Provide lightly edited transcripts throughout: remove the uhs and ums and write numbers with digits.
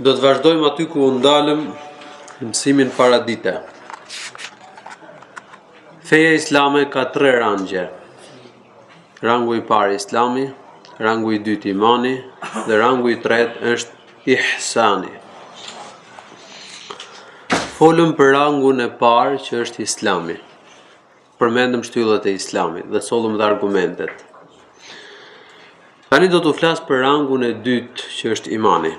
Do të vazhdojmë aty ku u ndalëm në mësimin paradite. Feja islame ka 3 rangje. Rangu i parë islami, rangu i dytë imani dhe rangu i tretë është ihsani. Folëm për rangun e parë që është islami. Përmendëm shtyllat e islamit dhe sollëm dhe argumentet. Tani do të flas për rangun e dytë që është imani.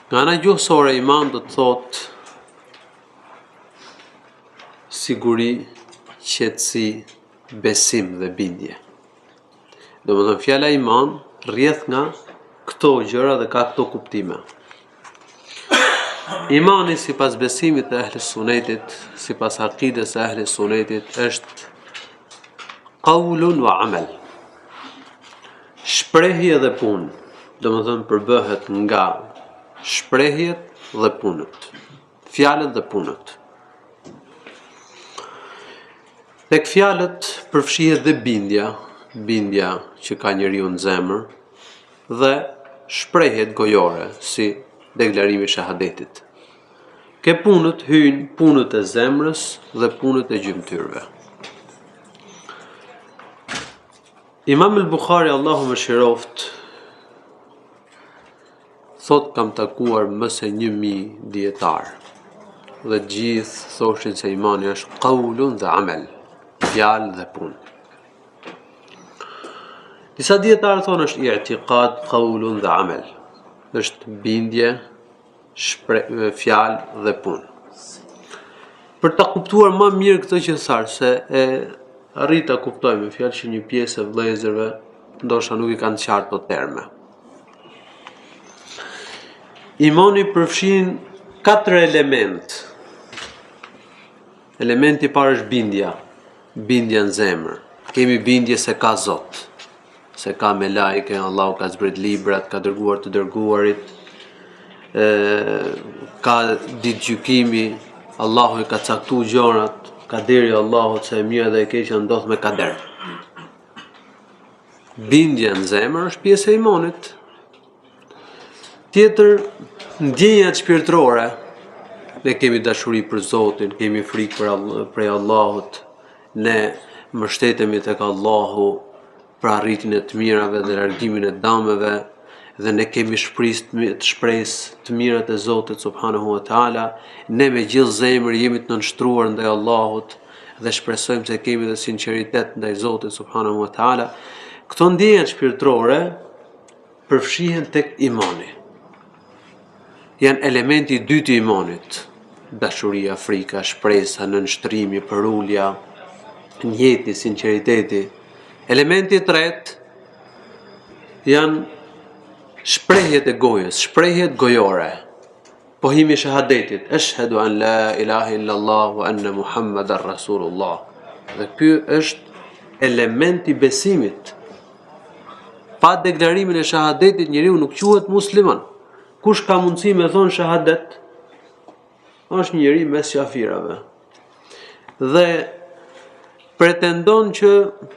Nga ana gjuhësore iman do të thotë siguri, qetësi, besim dhe bindje. Domethënë fjala iman rrjedh nga këto gjëra dhe ka këto kuptime. Imani sipas besimit të ehli sunetit, sipas akides së ehli sunetit është qaulun wa amal. Shprehje dhe punë. Domethënë përbëhet nga shprehjet dhe punët. Fjalët dhe punët. Tek fjalët përfshihet dhe bindja që ka njeriu në zemër dhe shprehjet gojore si deklarimi i shahadetit. Ke punët hyjnë punët e zemrës dhe punët e gjymtyrëve. Imam al-Bukhari, Allahu mëshiroft, thot kam takuar më se 1000 dietar. Dhe gjithë thoshin se imani është qaulun dhe amel, fjalë dhe punë. Disa dietarë thonë është i'tiqad, qaulun dhe amel. Është bindje, fjalë dhe punë. Për ta kuptuar më mirë këtë që thash, se e arrita kuptojmë fjalë që një pjesë e vëllezërve ndoshta nuk i kanë qartë të terme. Imani përfshin 4 element. Elementi i parë është bindja në zemër. Kemi bindje se ka Zot, se ka melajke, Allahu ka zbrit librat, ka dërguar të dërguarit, ka ditë gjykimi, Allahu i ka caktuar gjërat, kaderi Allahut se e mira dhe e keqja ndodh me kader. Bindja në zemër është pjesë e imanit. Tjetër, ndjenjat shpirtërore. Ne kemi dashuri për Zotin, kemi frikë prej Allahut, ne mbështetemi tek Allahu për arritjen e të mirave dhe largimin e dëmeve, dhe ne kemi shpresë të mirat e Zotit subhanahu wa taala, ne me gjithë zemër jemi të nënshtruar ndaj Allahut dhe shpresojmë se kemi dhe sinqeritet ndaj Zotit subhanahu wa taala. Këto ndjenja shpirtërore përfshihen tek imani. Janë elementi i dytë i imanit. Dashuria, frika, shpresa, nënshtrimi, përulja, njeti, sinqeriteti. Elementi i tretë janë shprehjet e gojës, shprehjet gojore. Pohimi i shahadetit, ashhadu an la ilaha illallah wa anna Muhammadar Rasulullah. Dhe ky është elementi i besimit. Pa deklarimin e shahadetit njeriu nuk quhet musliman. Kush ka mundësi me thonë shahadet, është njeri mes qafirave. Dhe pretendon që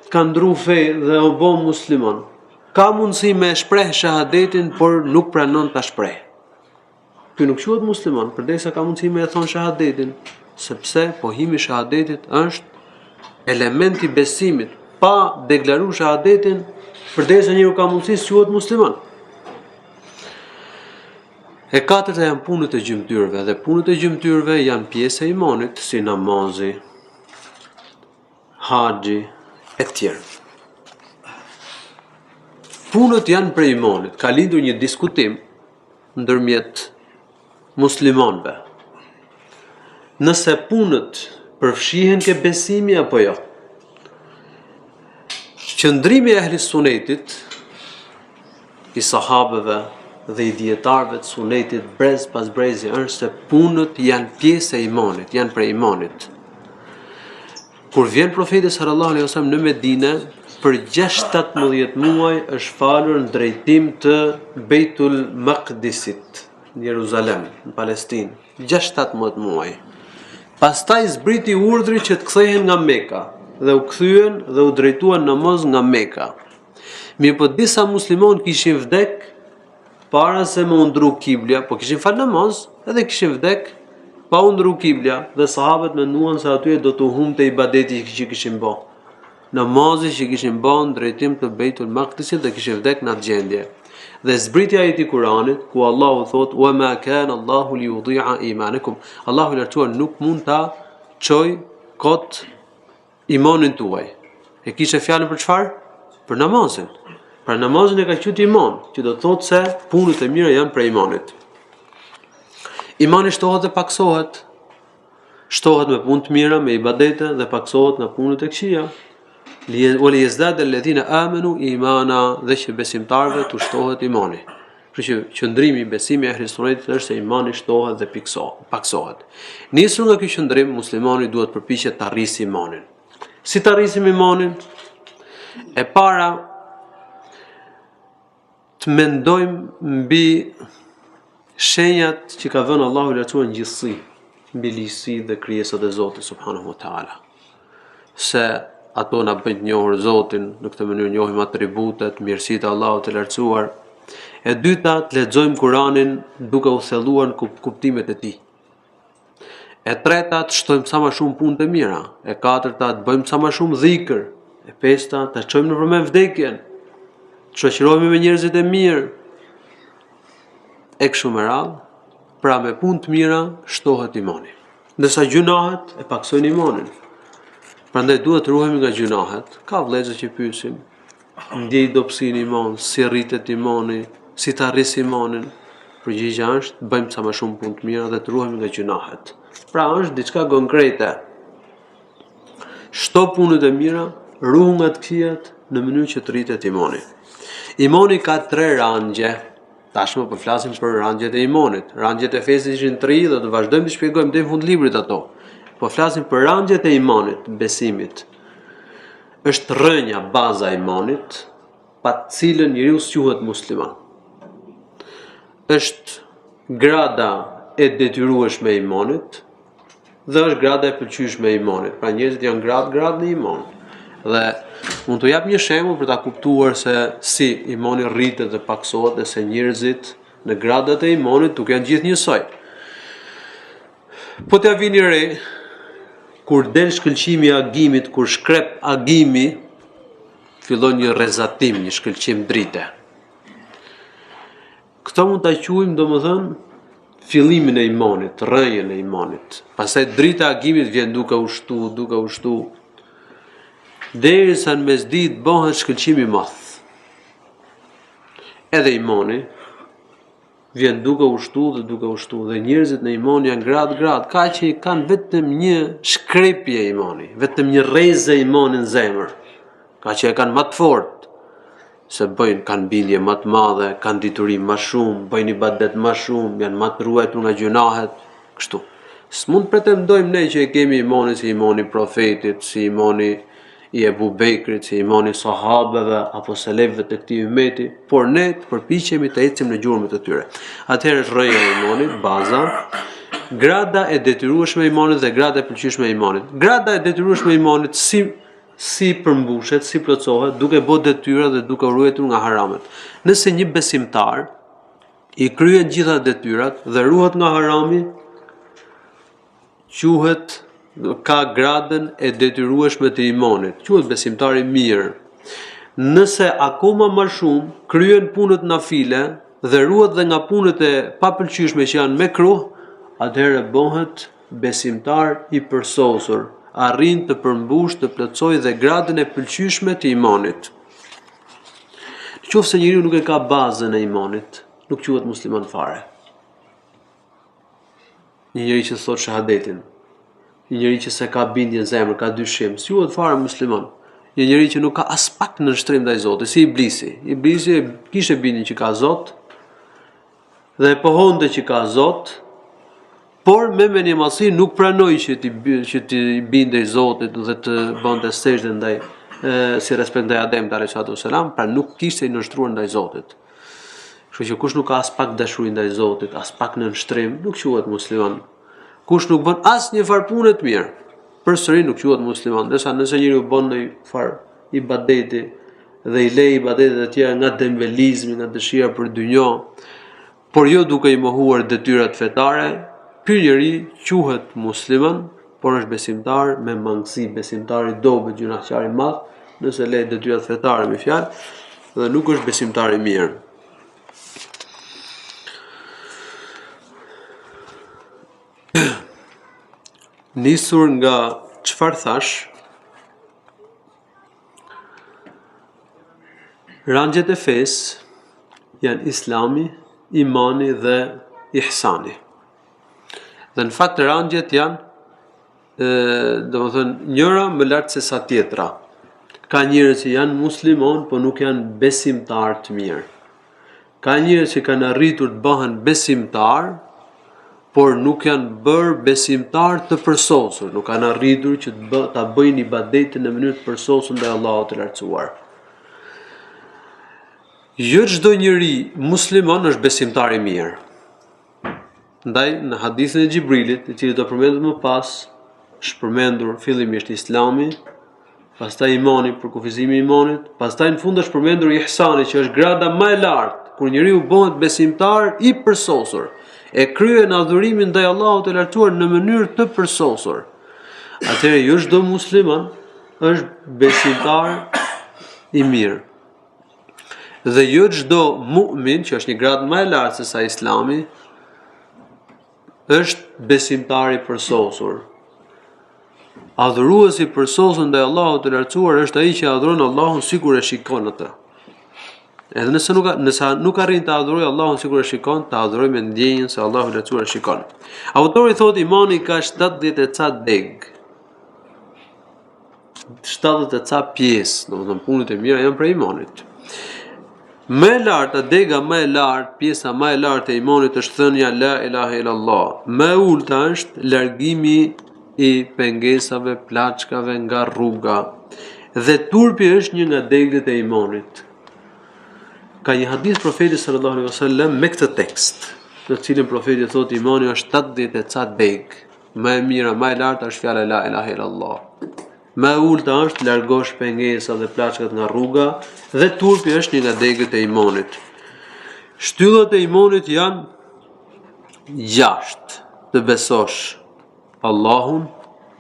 ka ndru fe dhe u bë musliman. Ka mundësi me shpreh shahadetin, por nuk pranon ta shpreh. Ky nuk quhet musliman, përdesa ka mundësi me e thonë shahadetin, sepse pohimi i shahadetit është elementi i besimit. Pa deklaruar shahadetin, përdesa njeriu ka mundësi të quhet musliman. E katërta janë punët e gjymtyrëve, dhe punët e gjymtyrëve janë pjesë e imanit, si namazi, haxhi e tjerë. Punët janë prej imanit. Ka lindur një diskutim ndërmjet muslimanëve. Nëse punët përfshihen ke besimi apo jo. Qëndrimi i ehli sunetit, i sahabëve dhe i dietarëve të sunetit brez pas brezi është se punët janë pjesë e imanit, janë prej imanit. Kur vjen profeti sallallahu alaihi wasallam në Medinë, për 6-17 muaj është falur në drejtim të Beitul Maqdisit, në Jeruzalem, në Palestinë. 6-17 muaj. Pastaj zbriti urdhri që të kthehen nga Meka dhe u kthyen dhe u drejtuan namaz nga Meka. Mirë po disa musliman kishin vdek para se më undru kiblja, po kishin fal namaz, edhe kishin vdek pa undru kiblja, dhe sahabët menduan se aty do të humbte ibadeti që kishin bë. Namazi që kishin bë në drejtim të Beitul Maqdisit dhe kishin vdek në atë gjendje. Dhe zbritja e ajeti Kuranit, ku Allahu thot: "Wa ma kana Allahu li yudhi'a imanakum." Allahu lartuar nuk mund ta çoj kot imanin tuaj. E kishte fjalën për çfarë? Për namazin. Pra namazin e ka qenë iman, që do të thotë se punët e mira janë për imanit. Imani shtohet dhe paksohet. Shtohet me punë të mira, me ibadete dhe paksohet në punët e këqija. Wali yazdada alladhina amanu imana, dhe që besimtarëve të shtohet imani. Kështu që qëndrimi i besimit e Kristit është se imani shtohet dhe paksohet. Nisur nga ky qëndrim, muslimani duhet përpiqet të arrisë imanin. Si të arrisim imanin? E para, të mendojmë mbi shenjat që ka dhënë Allahu i lartësuar në gjithësi, mbi ligjësi dhe krijesat e Zotit subhanahu wa taala. Se ato na bëjnë të njohur Zotin, në këtë mënyrë njohim atributet, mirësitë e Allahut të lartësuar. E dyta, të lexojmë Kur'anin duke u thelluar në kuptimet e tij. E treta, të shtojmë sa më shumë punë të mira. E katërta, të bëjmë sa më shumë dhikr. E pesta, të çojmë në përmend vdekjen. Të shoqërohemi me njerëzit e mirë. E kështu me radhë, pra me punë të mira shtohet imani. Ndërsa gjunahet e paksojnë imanin. Prandaj duhet të ruhemi nga gjunahet. Ka vëllezër që pyesin, ndjej dobësinë iman, si rritet imani, si të arris imanin? Përgjigjja është, bëjmë sa më shumë punë të mira dhe të ruhemi nga gjunahet. Pra është diçka konkrete. Shto punët e mira, ruhu nga të këqijat në mënyrë që të rritet imani. Imani ka 3 rangje. Tashmë po flasim për rangjet e imanit. Rangjet e fesë ishin 3 dhe do vazhdojmë të shpjegojmë deri në fund librit ato. Po flasim për rangjet e imanit, besimit. Është rrënja, baza e imanit, pa të cilën njeriu quhet musliman. Është grada e detyrueshme e imanit dhe është grada e pëlqyeshme e imanit. Pra njerëzit janë grad në iman. Dhe mund të jap një shembull për ta kuptuar se si imani rritet dhe paksohet dhe se njerëzit në gradat e imanit nuk janë gjithë njësoj. Po t'ja vini re, kur del shkëlqimi i agimit, kur shkrep agimi, fillon një rrezatim, një shkëlqim drite. Këto mund ta quajmë domethënë fillimin e imanit, rrënjën e imanit. Pastaj drita e agimit vjen duke u shtu, derisa në mesditë bëhet shkëlqim i madh. Edhe imani vjen duke u shtu dhe njerëzit në iman janë grad, ka që kanë vetëm një shkrepje e imani, vetëm një rrezë e imani në zemër. Ka që e kanë më të fortë, se kanë bindje më të madhe, kanë diturim më shumë, bëjnë ibadet më shumë, janë më të ruajtur nga gjunahet, kështu. S'mund pretendojmë ne që e kemi imanin si imani profetit, si imani i Ebu Bekrit, si imani sahabeve apo selefëve të këtij ummeti, por ne përpiqemi të ecim në gjurmët e tyre. Atëherë është rrënja e imanit, baza, grada e detyrueshme e imanit dhe grada e pëlqyeshme e imanit. Grada e detyrueshme e imanit si përmbushet, si plotësohet, duke bërë detyra dhe duke ruajtur nga haramet. Nëse një besimtar i kryen gjitha detyrat dhe ruhet nga harami, quhet ka gradën e detyrueshme të imanit, quhet besimtar i mirë. Nëse akoma më shumë kryen punët nafile dhe ruhet dhe nga punët e papëlqyeshme që janë mekruh, atëherë bëhet besimtar i përsosur, arrin të përmbush, të plotësoj dhe gradën e pëlqyeshme të imanit. Nëse njeriu nuk e ka bazën e imanit, nuk quhet musliman fare. Një njeri që thot shahadetin, një njeri që se ka bindje në zemër, ka dyshim, s'quhet fare musliman. Një njeri që nuk ka as pak në nështrim ndaj Zotit, si Iblisi. Iblisi kishte bindjen që ka Zot dhe e pohonte që ka Zot, por me menjëmasi nuk pranoi që ti bindej Zotit dhe të bënte sejdë ndaj si respekt ndaj Ademit alayhis salam, pra nuk kishte i nënshtruar ndaj Zotit. Kështu që kush nuk ka as pak dashuri ndaj Zotit, as pak në nështrim, nuk quhet musliman. Kush nuk bën asnjë farë pune të mirë, përsëri nuk quhet musliman. Ndërsa nëse njeriu bën një farë ibadeti dhe i lej ibadetet e tjera nga dembelizmi, nga dëshira për dynjë, por jo duke I mohuar detyrat fetare, ky njeri quhet musliman, por është besimtar me mangësi, besimtar I dobët, gjunaqtar I madh, nëse le detyrat fetare me fjalë, dhe nuk është besimtar I mirë. Nisur nga çfarë thash, rangjet e fesë janë Islami, imani dhe ihsani. Dhe në fakt rangjet janë, domethënë njëra më lart se sa tjetra. Ka njerëz që janë muslimon, por nuk janë besimtar të mirë. Ka njerëz që kanë arritur të bëhen besimtar, por nuk janë bërë besimtar të përsosur, nuk kanë arritur që ta bëjnë ibadetin në mënyrë të përsosur ndaj Allahut të lartësuar. Jo çdo njeri musliman është besimtar I mirë. Ndaj në hadithin e Xhibrilit, I cili do përmendet më pas, është përmendur fillimisht Islami, pastaj imani për kufizimin e imanit, pastaj në fund është përmendur ihsani, që është grada më e lartë, kur njeriu bëhet besimtar I përsosur, e kryen adhurimin ndaj Allahut të lartësuar në mënyrë të përsosur. Atëherë jo çdo musliman është besimtar I mirë. Dhe jo çdo mu'min, që është një gradë më e lartë se sa Islami, është besimtar I përsosur. Adhuruesi I përsosur ndaj Allahut të lartësuar është ai që adhuron Allahun sikur e shikon atë. Edhe nëse nuk arrin të adhurojë Allahun sikur e shikon, të adhurojë me ndjenjën se Allahu I lartësuar e shikon. Autori thotë imani ka 70 e ca deg. 70 e ca pjesë, domethënë punët e mira janë për imanit. Më e larta, dega më e lartë, pjesa më e lartë e imanit është thënia la ilaha illallah. Më e ulta është largimi I pengesave, plaçkave nga rruga. Dhe turpi është një nga degët e imanit. Ka një hadith profetit sallallahu alaihi wasallam me këtë tekst, në cilin profeti thotë imani është 70 e ca deg. Më e mira, më e larta është fjala la ilaha illallah. Më e ulta është largosh pengesat dhe plaçkat nga rruga, dhe turpi është një nga degët e imanit. Shtyllat e imanit janë 6. Të besosh Allahun,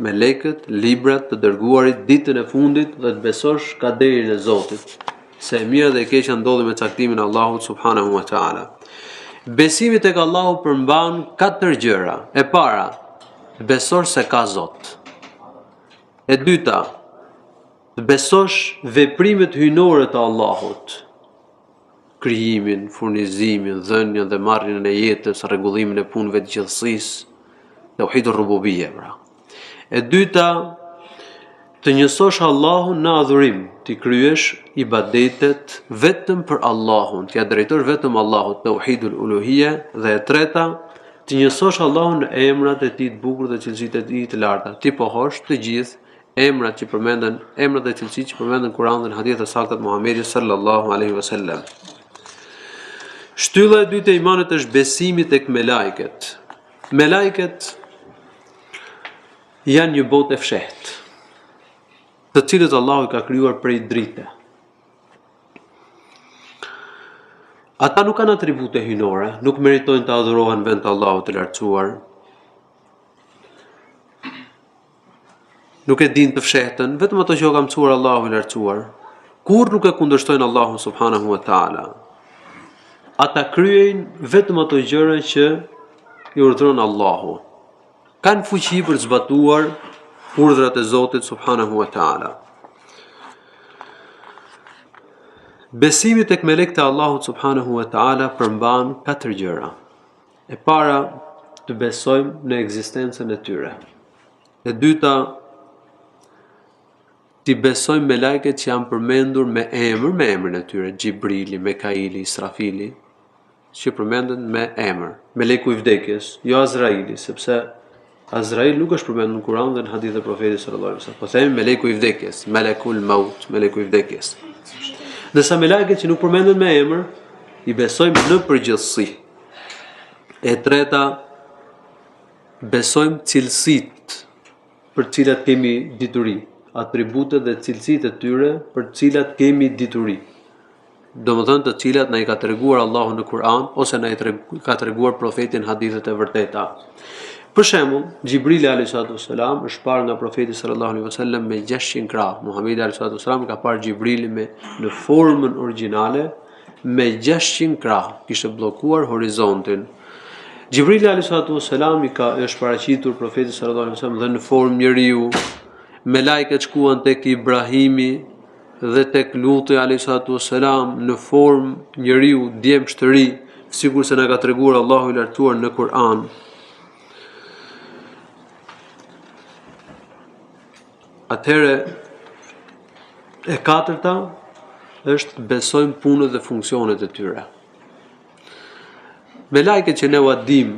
melekët, librat, të dërguarit, ditën e fundit dhe të besosh kaderin e Zotit, se e mira dhe e keqja ndodhin me caktimin e Allahut subhanahu wa taala. Besimi tek Allahu përmban 4 gjëra. E para, besosh se ka Zot. E dyta, të besosh veprimet hyjnore të Allahut, krijimin, furnizimin, dhënien dhe marrjen e jetës, rregullimin e punëve të gjithësisë, tauhidur rububiyya pra. E dyta, të njësosh Allahun në adhurim, të kryesh ibadetet vetëm për Allahun, t'ia drejtosh vetëm Allahut, tauhidul uluhiyya, dhe e treta, të njësosh Allahun në emrat e Tij të bukur dhe cilësitë e Tij të larta. Ti pohosh të gjithë emrat që përmenden, emrat dhe cilësitë që përmenden në Kur'an dhe në hadithe të sakta të Muhamedit sallallahu alaihi wasallam. Shtylla e dytë e imanit është besimi tek melajket. Melajket janë një botë e fshehtë, të cilët Allahu I ka krijuar prej drite. Ata nuk kanë atribute hyjnore, nuk meritojnë të adhurohen vend të Allahut të lartësuar. Nuk e dinë të fshehtën, vetëm ato që o ka mësuar Allahu I lartësuar. Kur nuk e kundërshtojnë Allahun subhanahu wa taala. Ata kryejnë vetëm ato gjëra që I urdhëron Allahu. Kanë fuqi për të zbatuar urdhrat e Zotit subhanahu wa taala. Besimi tek melekët e Allahut subhanahu wa taala përmban 4 gjëra. E para, të besojmë në ekzistencën e tyre. E dyta, të besojmë me melekët që janë përmendur me emrin e tyre, Xhibrili, Mekaili, Israfili, që përmenden me emër. Meleku I vdekjes, jo Azraili, sepse Azrail nuk është përmendur në Kur'an dhe në hadith e profetit sallallahu alaihi wasallam. Po themi meleku I vdekjes, melekul maut, meleku I vdekjes. Ndërsa melekët që nuk përmenden me emër, I besojmë në përgjithësi. E treta, besojmë cilësitë për të cilat kemi dituri, atributet dhe cilësitë e tyre për të cilat kemi dituri. domethënë të cilat na i ka treguar Allahu në Kur'an ose na i ka treguar profeti në hadithet e vërteta. Për shembull, Xhibrili alayhi salatu wassalam është parë nga profeti sallallahu alaihi wasallam me 600 krah. Muhamedi alayhi salatu wassalam ka parë Xhibrilin në formën origjinale me 600 krah, kishte bllokuar horizontin. Xhibrili alayhi salatu wassalam është paraqitur profetit sallallahu alaihi wasallam dhe në formë njeriu. Melajket shkuan tek Ibrahimi dhe tek Luti alayhi salatu wassalam në formë njeriu djemshtëri, sikur se na ka treguar Allahu i lartësuar në Kur'an. Atëherë e katërta është besojmë punët dhe funksionet e tyre. Me lajket që ne dim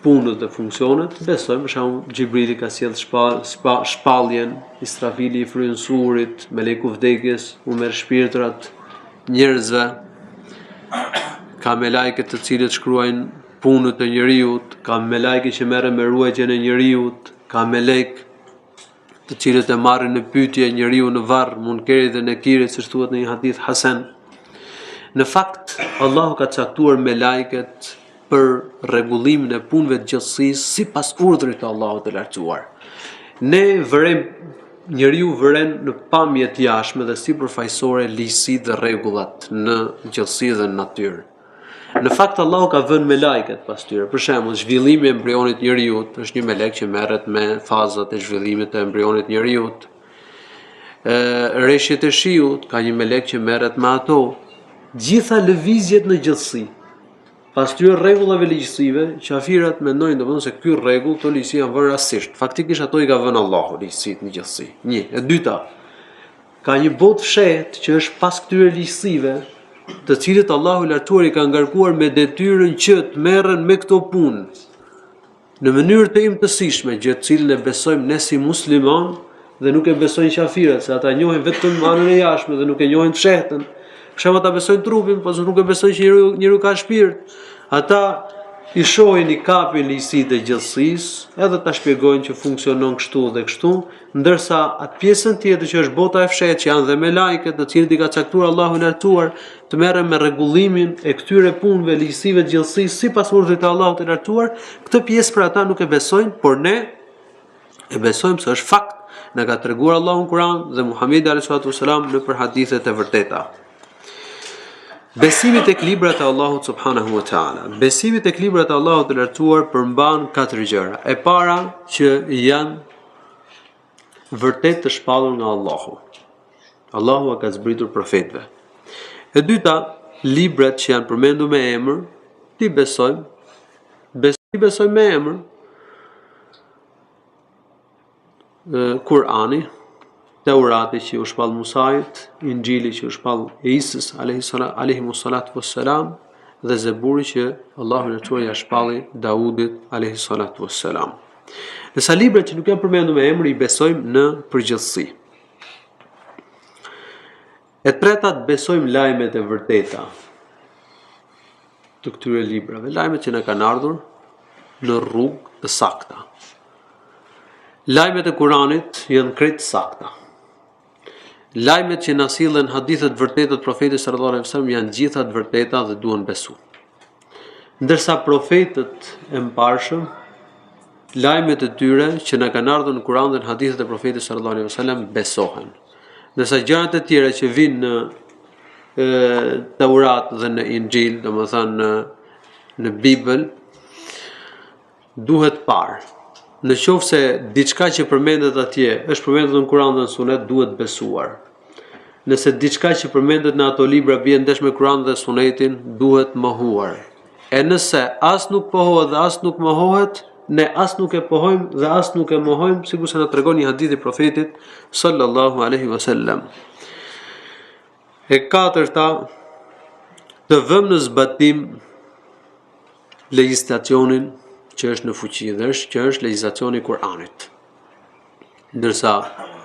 punët dhe funksionet, besojmë, për shembull, Xhibrili ka sjell shpalljen, Israfili i frynsurit, meleku vdekjes, u merr shpirtrat njerëzve, ka me lajket të cilët shkruajnë punët e njeriut, ka me lajket që merren me ruajtjen e njeriut, ka me lek të cilët e marrin në pyetje njeriu në varr, munkerit dhe nekirit, siç thuhet në një hadith hasan. Në fakt, Allahu ka caktuar me lajket për rregullimin e punëve të gjithësisë sipas urdhrit të Allahut të lartësuar. Ne njeriu vëren në pamje të jashtme dhe sipërfaqësore ligjësitë dhe rregullat në gjithësi dhe në natyrë. Në fakt Allahu ka vënë me lajket pas tyre. Për shembull, zhvillimi i embrionit njeriut është një melek që merret me fazat e zhvillimit të embrionit njeriut. Rreshjet e shiut ka një melek që merret me ato. Gjitha lëvizjet në gjithësi. Pas tyre rregullave ligjësive, qafirat mendojnë domosdoshmë se ky rregull, këto ligjësi janë vënë rastësisht. Faktikisht ato i ka vënë Allahu ligjësitë në gjithësi. Një, e dyta, ka një botë fshehtë që është pas këtyre ligjësive, të cilët Allahu i lartësuar i ka ngarkuar me detyrën që të merren me këto punë në mënyrë të imtësishme, gjë të cilën e besojmë ne si musliman dhe nuk e besojnë qafirat, se ata njohin vetëm anën e jashtme dhe nuk e njohin të fshehtën. Për shembull, ata besojnë trupin, por nuk e besojnë që njeriu ka shpirt. Ata i shohin, i kapin ligjësitë e gjithësisë, edhe ta shpjegojnë që funksionon kështu dhe kështu, ndërsa atë pjesën tjetër që është bota e fshehtë, që janë dhe me lajket, të cilët i ka caktuar Allahu i lartësuar, të merren me rregullimin e këtyre punëve, ligjësive të gjithësisë sipas urdhrit të Allahut të lartësuar, këtë pjesë për ata nuk e besojnë, por ne e besojmë se është fakt, na ka treguar Allahu në Kur'an dhe Muhamedi alayhi salatu wasalam në për hadithet e vërteta. Besimi tek librat e Allahut subhanahu wa taala. Besimi tek librat e Allahut të lartësuar përmban 4 gjëra. E para që janë vërtet të shpallur nga Allahu. Allahu ka zbritur profetëve. E dyta, librat që janë përmendur me emër, ti besojmë me emër. Kur'ani, Teurati që u shpall Musait, Injili që u shpall Isës alayhi salatu wassalam dhe Zeburi që Allahu i lartësuar ja shpalli Daudit alayhi salatu wassalam. Nësa librat që nuk janë përmendur me emër i besojmë në përgjithësi. E treta, besojmë lajmet e vërteta të këtyre librave, lajmet që na kanë ardhur në rrugë të sakta. Lajmet e Kuranit janë krejt sakta. Lajmet që na sillen hadithet vërtetat profetit sallallahu alaihi wasallam janë gjitha të vërteta dhe duhen besuar. Ndërsa profetët e mbarshëm, lajmet e tyre që na kanë ardhur në Kur'an dhe në hadithet e profetit sallallahu alaihi wasallam besohen. Ndërsa gjërat e tjera që vijnë në Teurat dhe në Injil, domethënë në Bibël, duhet parë. Në qoftë se diçka që përmendet atje është përmendur në Kur'an dhe në Sunet, duhet besuar. Nëse diçka që përmendet në ato libra bie ndesh me Kur'an dhe Sunetin, duhet mohuar. E nëse as nuk pohohet dhe as nuk mohohet, ne as nuk e pohojmë dhe as nuk e mohojmë, sikur se na tregon një hadith i profetit sallallahu alaihi wasallam. E katërta, të vëmë në zbatim legjislacionin që është në fuqi dhe që është legjislacioni i Kur'anit. Ndërsa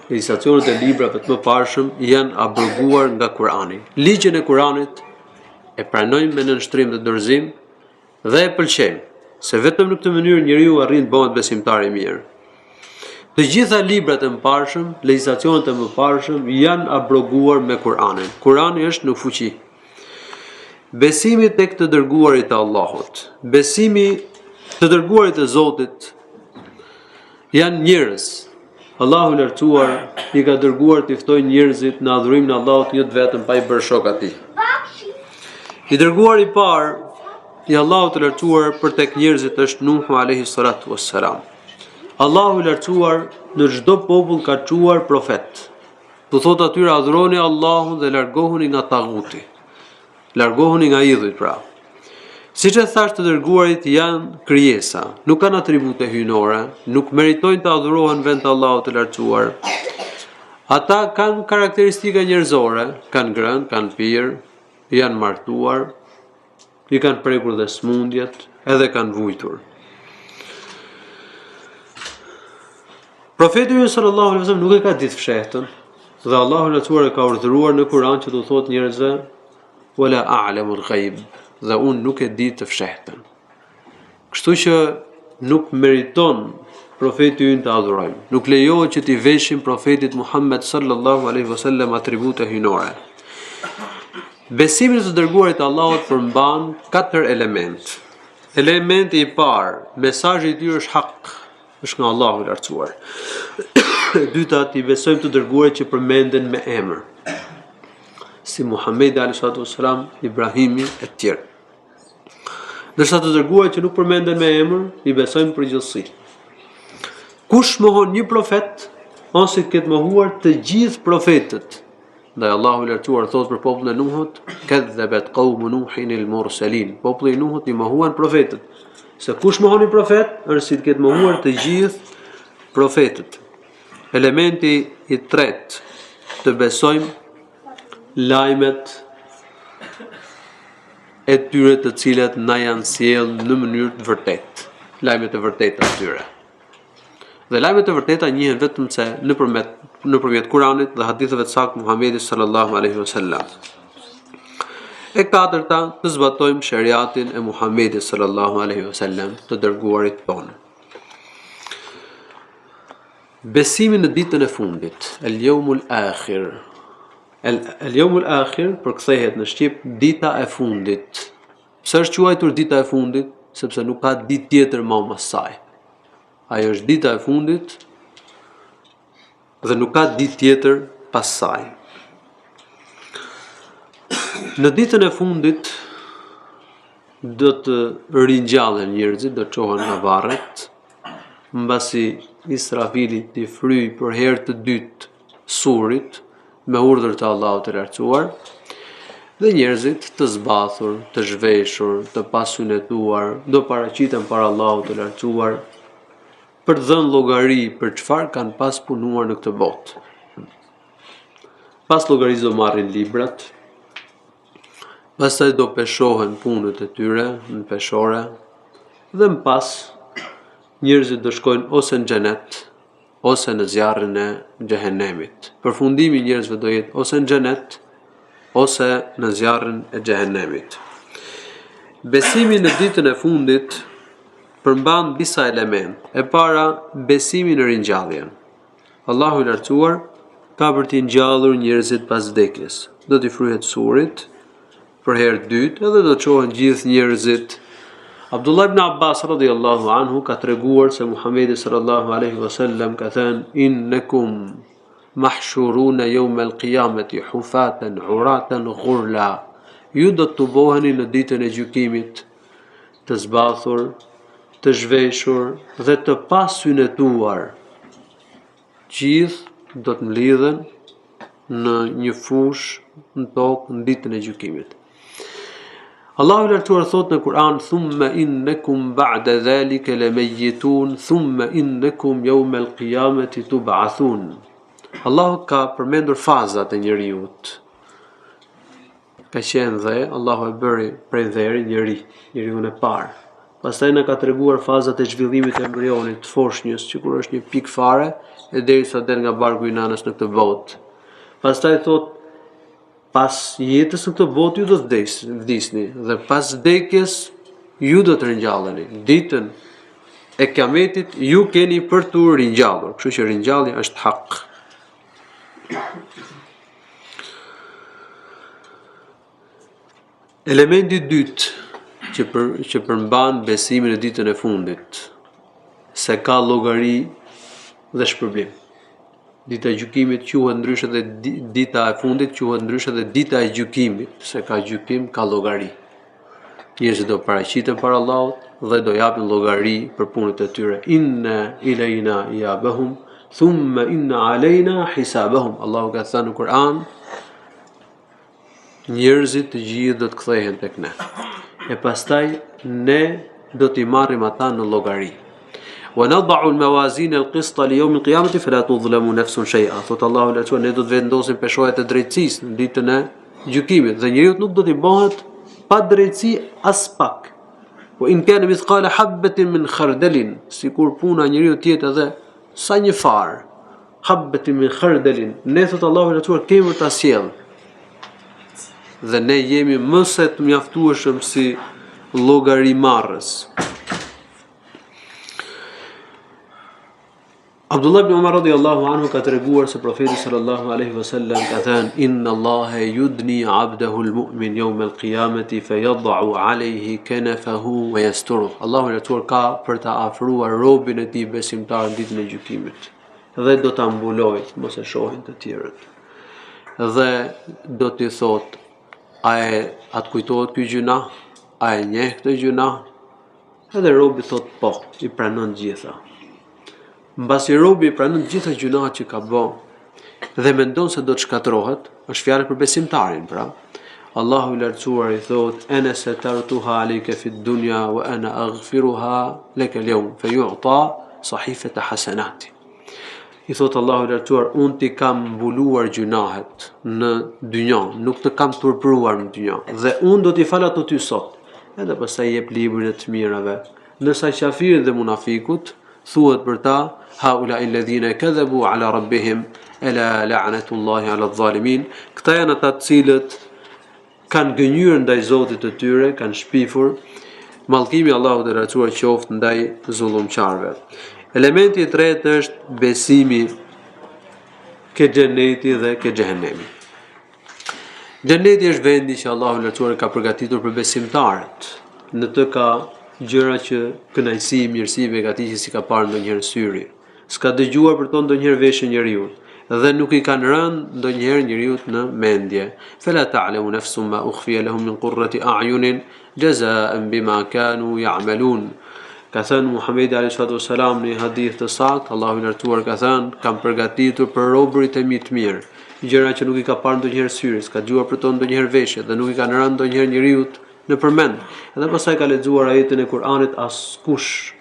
legjislacionet e librave të mëparshëm janë abroguar nga Kur'ani. Ligjin e Kur'anit e pranojmë me nënshtrim dhe dorëzim dhe e pëlqejmë, se vetëm në këtë mënyrë njeriu arrin të bëhet besimtar i mirë. Të gjitha librat e mëparshëm, legjislacionet e mëparshëm janë abroguar me Kur'anin. Kur'ani është në fuqi. Besimi tek të dërguarit e Allahut. Besimi të dërguarit e Zotit janë njerëz. Allahu i lartësuar i ka dërguar të ftojë njerëzit në adhurimin e Allahut, jo vetëm pa i bërë shok atij. I dërguar i parë i Allahut të lartësuar për tek njerëzit është Nuhu alayhi salatu wassalam. Allahu i lartësuar në çdo popull ka çuar profet. Tu thot atyre adhuroni Allahun dhe largohuni nga taguti. Largohuni nga idhujt pra. Siç e thash, të dërguarit janë krijesa, nuk kanë atribute hyjnore, nuk meritojnë të adhurohen vend të Allahut të lartësuar. Ata kanë karakteristika njerëzore, kanë ngrënë, kanë pirë, janë martuar, i kanë prekur dhe smundjet, edhe kanë vujtur. Profeti sallallahu alaihi wasallam nuk e ka ditë fshehtën, dhe Allahu i lartësuar e ka urdhëruar në Kur'an që të thotë njerëzve wala a'lamul ghaib, dhe unë nuk e di të fshehtën. Kështu që nuk meriton profeti ynë të adhurojmë. Nuk lejohet që t'i veshim profetit Muhammed sallallahu alaihi wasallam atribute hyjnore. Besimi të dërguarit të Allahut përmban 4 element. Elementi i parë, mesazhi i tyre është hak, është nga Allahu i lartësuar. Dyta, t'i besojmë të dërguarit që përmenden me emër, si Muhamedi alayhi salatu wasalam, Ibrahimi e tjerë. Ndërsa të dërguarit që nuk përmenden me emër, i besojmë përgjithësi. Kush mohon një profet, ose këtë mohuar të gjithë profetët. Ndaj Allahu i lartësuar thot për popullin e Nuhut, kadzabat qaumu Nuhin al-mursalin. Populli i Nuhut i mohuan profetët. Se kush mohon një profet, është si të ketë mohuar të gjithë profetët. Elementi i tretë, të besojmë lajmet e tyre të cilat na janë sjellë në mënyrë të vërtetë, lajmet e vërteta të tyre. Dhe lajmet e vërteta njihen vetëm se nëpërmjet Kuranit dhe haditheve të saktë Muhamedit sallallahu alaihi wasallam. E katërta, të zbatojmë shariatin e Muhamedit sallallahu alaihi wasallam, të dërguarit tonë. Besimi në ditën e fundit, el-yawmul akhir. El-yawmul akhir përkthehet në shqip dita e fundit. Pse është quajtur dita e fundit? Sepse nuk ka ditë tjetër më pas saj. Ajo është dita e fundit dhe nuk ka ditë tjetër pas saj. Në ditën e fundit do të ringjallen njerëzit, do të çohen nga varret, mbasi Israfili t'i fryj për herë të dytë surit me urdhër të Allahut të lartësuar, dhe njerëzit të zbathur, të zhveshur, të pasunetuar, do paraqiten para Allahut të lartësuar për të dhënë llogari për çfarë kanë pas punuar në këtë botë. Pas llogarisë do marrin librat, pastaj do peshohen punët e tyre në peshore, dhe më pas njerëzit do shkojnë ose në xhenet, ose në zjarrin e xhehenemit. Përfundimi i njerëzve do jetë ose në xhenet, ose në zjarrin e xhehenemit. Besimi në ditën e fundit përmban disa element. E para, besimi në ringjalljen. Allahu i lartësuar ka për t'i ngjallur njerëzit pas vdekjes. Do t'i fryhet surit për herë të dytë, edhe do të çohen gjithë njerëzit. Abdullah ibn Abbas radhiyallahu anhu ka treguar se Muhamedi sallallahu alaihi wasallam ka thënë innakum mahshuruna yawm al-qiyamati hufatan uratan ghurla. Ju do të tuboheni në ditën e gjykimit, të zbathur, të zhveshur dhe të pasunetuar. Gjithë do të mlidhen në një fushë në tokë në ditën e gjykimit. Allahu i lartësuar thot në Kur'an, thumma innakum ba'da dhalika lamayitun, thumma innakum yawm al-qiyamati tub'athun. Allahu ka përmendur fazat e njerëzit. Ka qenë dhe Allahu e bëri prej dheri njeriu e parë. Pastaj na ka treguar fazat e zhvillimit të embrionit, të foshnjës, sikur është një pikë fare e derisa del nga barku i nanës në këtë botë. Pastaj thot, pas jetës në këtë botë ju do të vdisni, dhe pas vdekjes ju do të ringjalleni. Ditën e kiametit ju keni për të ringjallur, kështu që ringjallja është hak. Elementi i dytë që përmban besimin në ditën e fundit, se ka llogari dhe shpërblim. Dita e gjykimit quhet ndryshe dhe dita e fundit quhet ndryshe dhe dita e gjykimit, se ka gjykim, ka llogari. Njerëzit do paraqiten para Allahut dhe do japin llogari për punët e tyre. Inna ilayna iyabahum thumma inna alayna hisabahum. Allahu ka thënë në Kur'an, njerëzit të gjithë do të kthehen tek ne. E pastaj ne do t'i marrim ata në llogari. Wa nad'u al-mawazin al-qista li yawm al-qiyamati fala tudhlamu nafsun shay'a. Thot Allahu la ne do të vendosim peshojat e drejtësisë në ditën e gjykimit dhe njeriu nuk do t'i bëhet pa drejtësi as pak. Wa in kana mithqala habatin min khardalin, sikur puna e njeriu të jetë edhe sa një far. Habatin min khardalin, ne thot Allahu la kemi ta sjell. Dhe ne jemi më se të mjaftueshëm si llogarimarrës. Abdullah ibn Umar radiyallahu anhu ka treguar se profeti sallallahu alaihi wasallam ka thënë inna Allaha yudni 'abdahu al-mu'min yawm al-qiyamati fayad'u 'alayhi kanafahu wa yasturuh. Allahu latur ka për ta afruar robën e tij besimtar në ditën e gjykimit dhe do ta mbulojë, mos e shohin të tjerët. Dhe do t'i thotë, a të kujtohet ky gjuna? A e njeh këtë gjuna? Edhe robi thot po, i pranon gjitha. Mbasi robi i pranon gjitha gjunat që ka bë dhe mendon se do të shkatërrohet, është fjalë për besimtarin, pra. Allahu i lartësuar i thot: "Ana satartuha alayka fi dunya wa ana aghfiruha laka al-yawm fa yu'ta sahifata hasanati." I thot Allahu i lartësuar, unë ti kam mbuluar gjunahet në dynjë, nuk të kam turpëruar në dynjë, dhe unë do t'i fal ato ty sot. Edhe pastaj jep librin e të mirave. Ndërsa qafirit dhe munafikut thuhet për ta, haula alladhina kadhabu ala rabbihim ala la'natullahi ala adh-dhalimin. Këta janë ata të cilët kanë gënjur ndaj Zotit të tyre, kanë shpifur. Mallkimi i Allahut të lartësuar qoftë ndaj zullumçarëve. Elementi i tretë është besimi ke xheneti dhe ke xhehenemi. Xheneti është vendi që Allahu i lartësuar ka përgatitur për besimtarët. Në të ka gjëra që kënaqësi, mirësi, begati që si ka parë ndonjëherë syri. S'ka dëgjuar për to ndonjëherë veshën njeriu dhe nuk i kanë rënë ndonjëherë njeriu në mendje. Fala ta'lamu nafsun ma ukhfiya lahum min qurrati a'yunin jazaan bima kanu ya'malun. Ka thënë Muhamedi alayhi salatu wasalam në hadith të saktë, Allahu i lartësuar ka thënë, kam përgatitur për robërit e mi të mirë gjëra që nuk i ka parë ndonjëherë syri, s'ka dëgjuar për to ndonjëherë veshje dhe nuk i kanë rënë ndonjëherë njeriu në përmend. Edhe pastaj ka lexuar ajetin e Kur'anit, askush,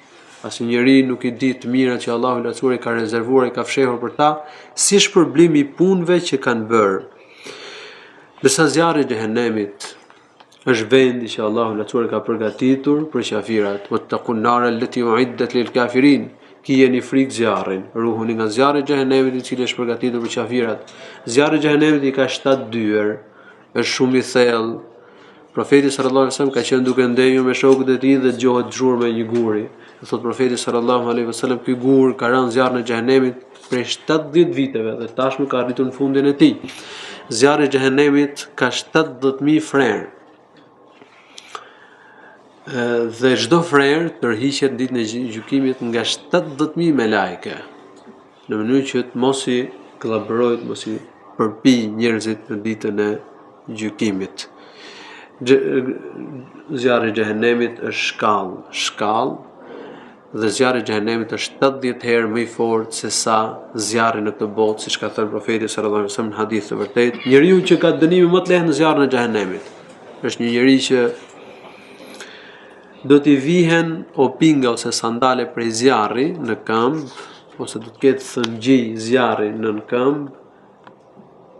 asnjë njeri nuk i di të mirat që Allahu i lartësuar i ka rezervuar, i ka fshehur për ta, si shpërblim i punëve që kanë bërë. Dërsa zjarri i xhehenemit është vendi që Allahu i lartësuar ka përgatitur për qafirat. Wattaqun nara allati u'iddat lil kafirin. Kijeni frikë zjarrin, ruhuni nga zjarri i xhehenemit i cili është përgatitur për qafirat. Zjarri i xhehenemit i ka 7 dyer, është shumë i thellë. Profeti sallallahu alaihi wasallam ka qenë duke ndenjur me shokët e tij dhe dëgohet zhurmë me një guri. Thot profeti sallallahu alaihi wasallam, ky gur ka rënë zjarrin e xhehenemit prej 70 viteve dhe tashmë ka arritur në fundin e tij. Zjarri i xhehenemit ka 70.000 frerë. Dhe çdo frerë tërhiqet ditën e gjykimit nga 70.000 melajke. Në mënyrë që të mos i kollaborojnë, mos i përpi njerëzit në ditën e gjykimit. Zjarri i xhehenemit është shkallë dhe zjarri i xhehenemit është 70 herë më i fortë se sa zjarri në këtë botë, siç ka thënë profeti sallallahu alajhi wasallam në hadith të vërtetë. Njeriu që ka dënimin më të lehtë në zjarrin e xhehenemit është një njeri që do t'i vihen opinga ose sandale prej zjarri në këmbë, ose do të ketë thëngjij zjarri në këmbë,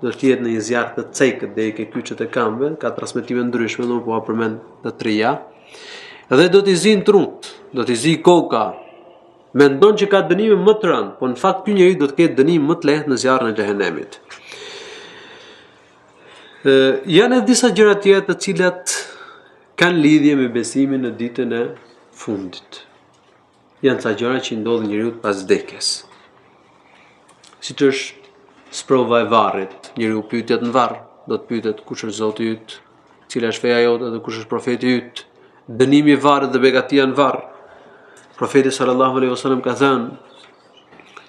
do të jetë në një zjarr të cekët dhe i ke kyçet e këmbëve, ka transmetime ndryshme, nuk po përmend të trija. Dhe do t'i zinë trunt, do t'i zi koka. Mendon që ka dënime më të rëndë, po në fakt ky njeri do të ketë dënim më të lehtë në zjarrin e xhehenemit. Janë edhe disa gjëra tjera të cilat kanë lidhje me besimin në ditën e fundit. Janë ca gjëra që ndodhin njeriu pas vdekjes. Siç është sprova e varrit, njeriu pyetet në varr, do të pyetet kush është Zoti yt, cila është feja jote dhe kush është profeti yt. Dënimi i varrit dhe begatia në varr. Profeti sallallahu alaihi wasallam ka thënë: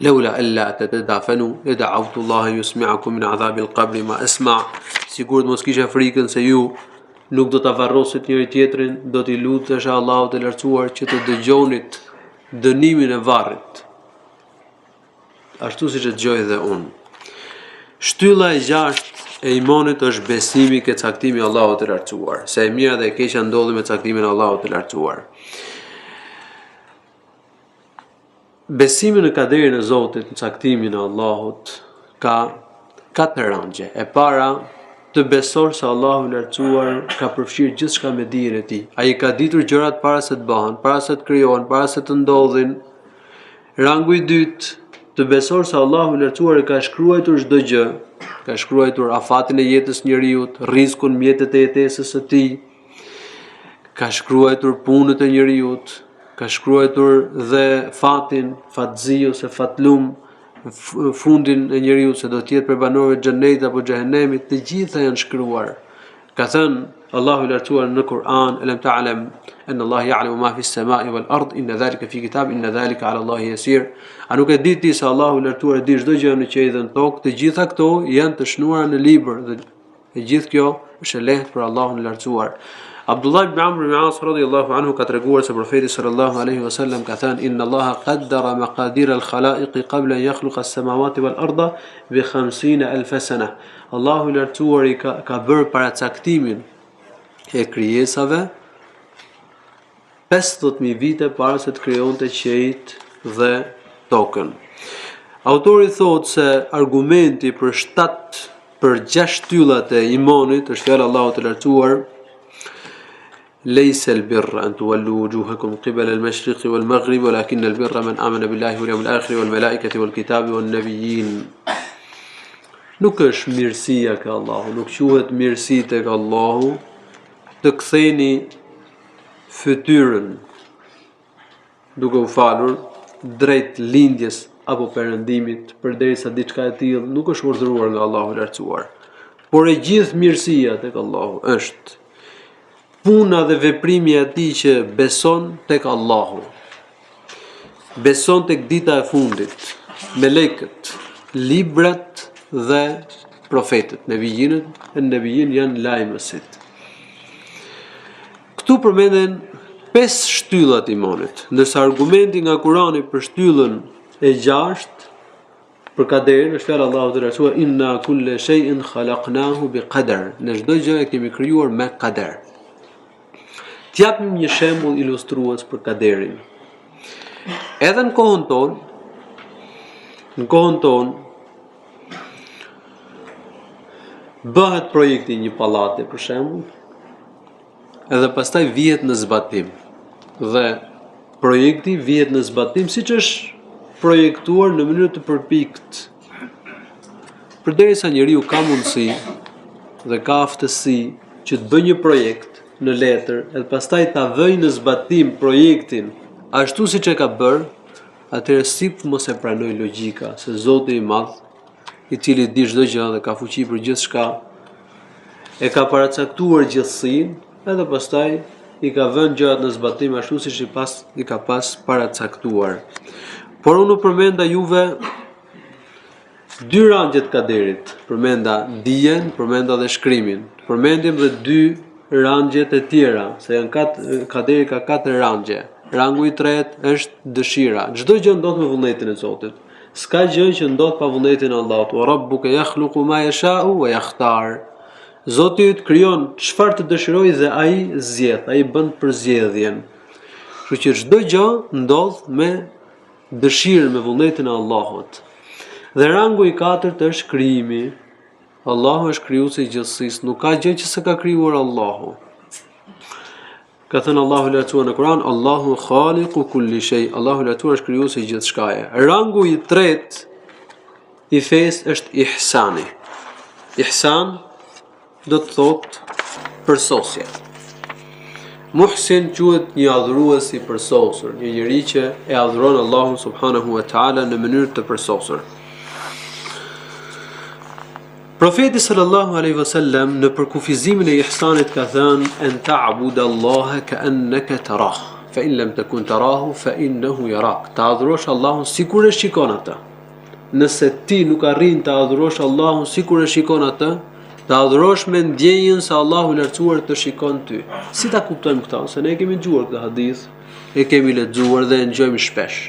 "Laula alla tatadafanu da'awtu Allah yusmi'akum min 'adhabi al-qabr ma asma'." Sigur të mos kisha frikën se ju nuk do ta varrosit njëri tjetrin, do t'i lutesh Allahut të lartësuar që të dëgjonit dënimin e varrit. Ashtu siç e dëgjoj dhe unë. Shtylla e 6 e imanit është besimi ke caktimi i Allahut të lartësuar, se e mira dhe e keqja ndodhin me caktimin e Allahut të lartësuar. Besimi në kaderin e Zotit, në caktimin e Allahut, ka 4 rangje. E para, të besor se Allahu i lartësuar ka përfshirë gjithçka me dijen e tij. Ai ka ditur gjërat para se të bëhen, para se të krijohen, para se të ndodhin. Rangu i dytë, të besor se Allahu i lartësuar ka shkruar çdo gjë, ka shkruar afatin e jetës njeriut, rrezikun, mjetet e jetesës së tij, ka shkruar punët e njeriut, ka shkruar dhe fatin, fatzi ose fatlum, fundin e njeriu se do të jetë për banorët e xhenetit apo xhehenemit, të gjitha janë shkruar. Ka thënë Allahu i lartësuar në Kur'an: "Alam ta'lam anna Allah ya'lamu ma fi as-sama'i wal ard, inna dhalika fi kitab, inna dhalika 'ala Allah yasir." A nuk e di ti se Allahu i lartësuar di çdo gjë në qiell dhe në tokë, të gjitha këto janë të shënuara në libër dhe e gjithë kjo është e lehtë për Allahun e lartësuar. Abdullah ibn Amr ibn As radhiyallahu anhu ka treguar se profeti sallallahu alaihi wasallam ka thënë: "Inna Allaha qaddara maqadir al-khalaiq qabla an yakhluqa as-samawati wal-ardha bi 50,000 sana." Allahu i lartësuar ka bërë paracaktimin e krijesave 50,000 vite para se të krijonte qiejt dhe tokën. Autori thotë se argumenti për 6 shtyllat e imanit është fjala e Allahut të lartësuar: "Laysa al-birra an tuwallu wujuhakum qibala al-mashriqi wal-maghrib, walakin al-birra man amana billahi wal yawmil akhir wal malaikati wal kitabi wan nabiyyin." Nuk është mirësia ka Allahu, nuk quhet mirësi tek Allahu të ktheni fytyrën duke u falur drejt lindjes apo perëndimit, përderisa diçka e tillë nuk është urdhëruar nga Allahu i lartësuar. Por e gjithë mirësia tek Allahu është puna dhe veprimi i atij që beson tek Allahu, beson tek dita e fundit, melekët, librat dhe profetët. Nebijin janë lajmësit. Këtu përmenden 5 shtyllat e imanit, ndërsa argumenti nga Kurani për shtyllën e 6 për kaderin është fjala e Allahut të lartësuar: "Inna kulla shay'in khalaqnahu biqadar." Ne çdo gjë e kemi krijuar me kader. T'japim një shembull ilustrues për kaderin. Edhe në kohën tonë bëhet projekti një pallati për shembull, edhe pastaj vihet në zbatim. Dhe projekti vihet në zbatim siç është projektuar në mënyrë të përpikt. Përderisa njeriu ka mundësi dhe ka aftësi që të bëjë një projekt në letër, edhe pastaj ta vëjë në zbatim projektin ashtu siç e ka bërë, atëherë si mos e pranoj logjika se Zoti i Madh, i cili di çdo gjë dhe ka fuqi për gjithçka, e ka paracaktuar gjithësinë, edhe pastaj i ka vënë gjërat në zbatim ashtu siç i ka pas paracaktuar. Por unë përmenda juve 2 rangje të kaderit, përmenda dijen, përmenda dhe shkrimin. Përmendim dhe 2 rangjet e tjera, se kaderi ka 4 rangje. Rangu i tretë është dëshira. Çdo gjë ndodh me vullnetin e Zotit. S'ka gjë që ndodh pa vullnetin e Allahut. Wa rabbuka yakhluqu ma yasha'u wa yakhtar. Zoti yt krijon çfarë të dëshirojë dhe ai zgjedh, ai bën përzgjedhjen. Kështu që çdo gjë ndodh me dëshirën, me vullnetin e Allahut. Dhe rangu i 4 është krijimi. Allahu është krijuesi i gjithësisë, nuk ka gjë që s'ka krijuar Allahu. Ka thënë Allahu i lartësuar në Kur'an: "Allahu khaliqu kulli shay." Allahu i lartësuar është krijuesi i gjithçkaje. Rangu i tretë i fesë është ihsani. Ihsan do të thotë përsosje. Muhsin quhet një adhurues i përsosur, një njeri që e adhuron Allahun subhanahu wa taala në mënyrë të përsosur. Profeti sallallahu alaihi wasallam në përkufizimin e ihsanit ka thënë en ta'budallaha ka'annaka tarah, fa in lam takun tarahu fa innahu yarak. Ta adhurosh Allahun sikur e shikon atë. Nëse ti nuk arrin të adhurosh Allahun sikur e shikon atë, të adhurosh me ndjenjën se Allahu i lartësuar të shikon ty. Si ta kuptojmë këtë? Se ne kemi dëgjuar këtë hadith, e kemi lexuar dhe e ngjojmë shpesh.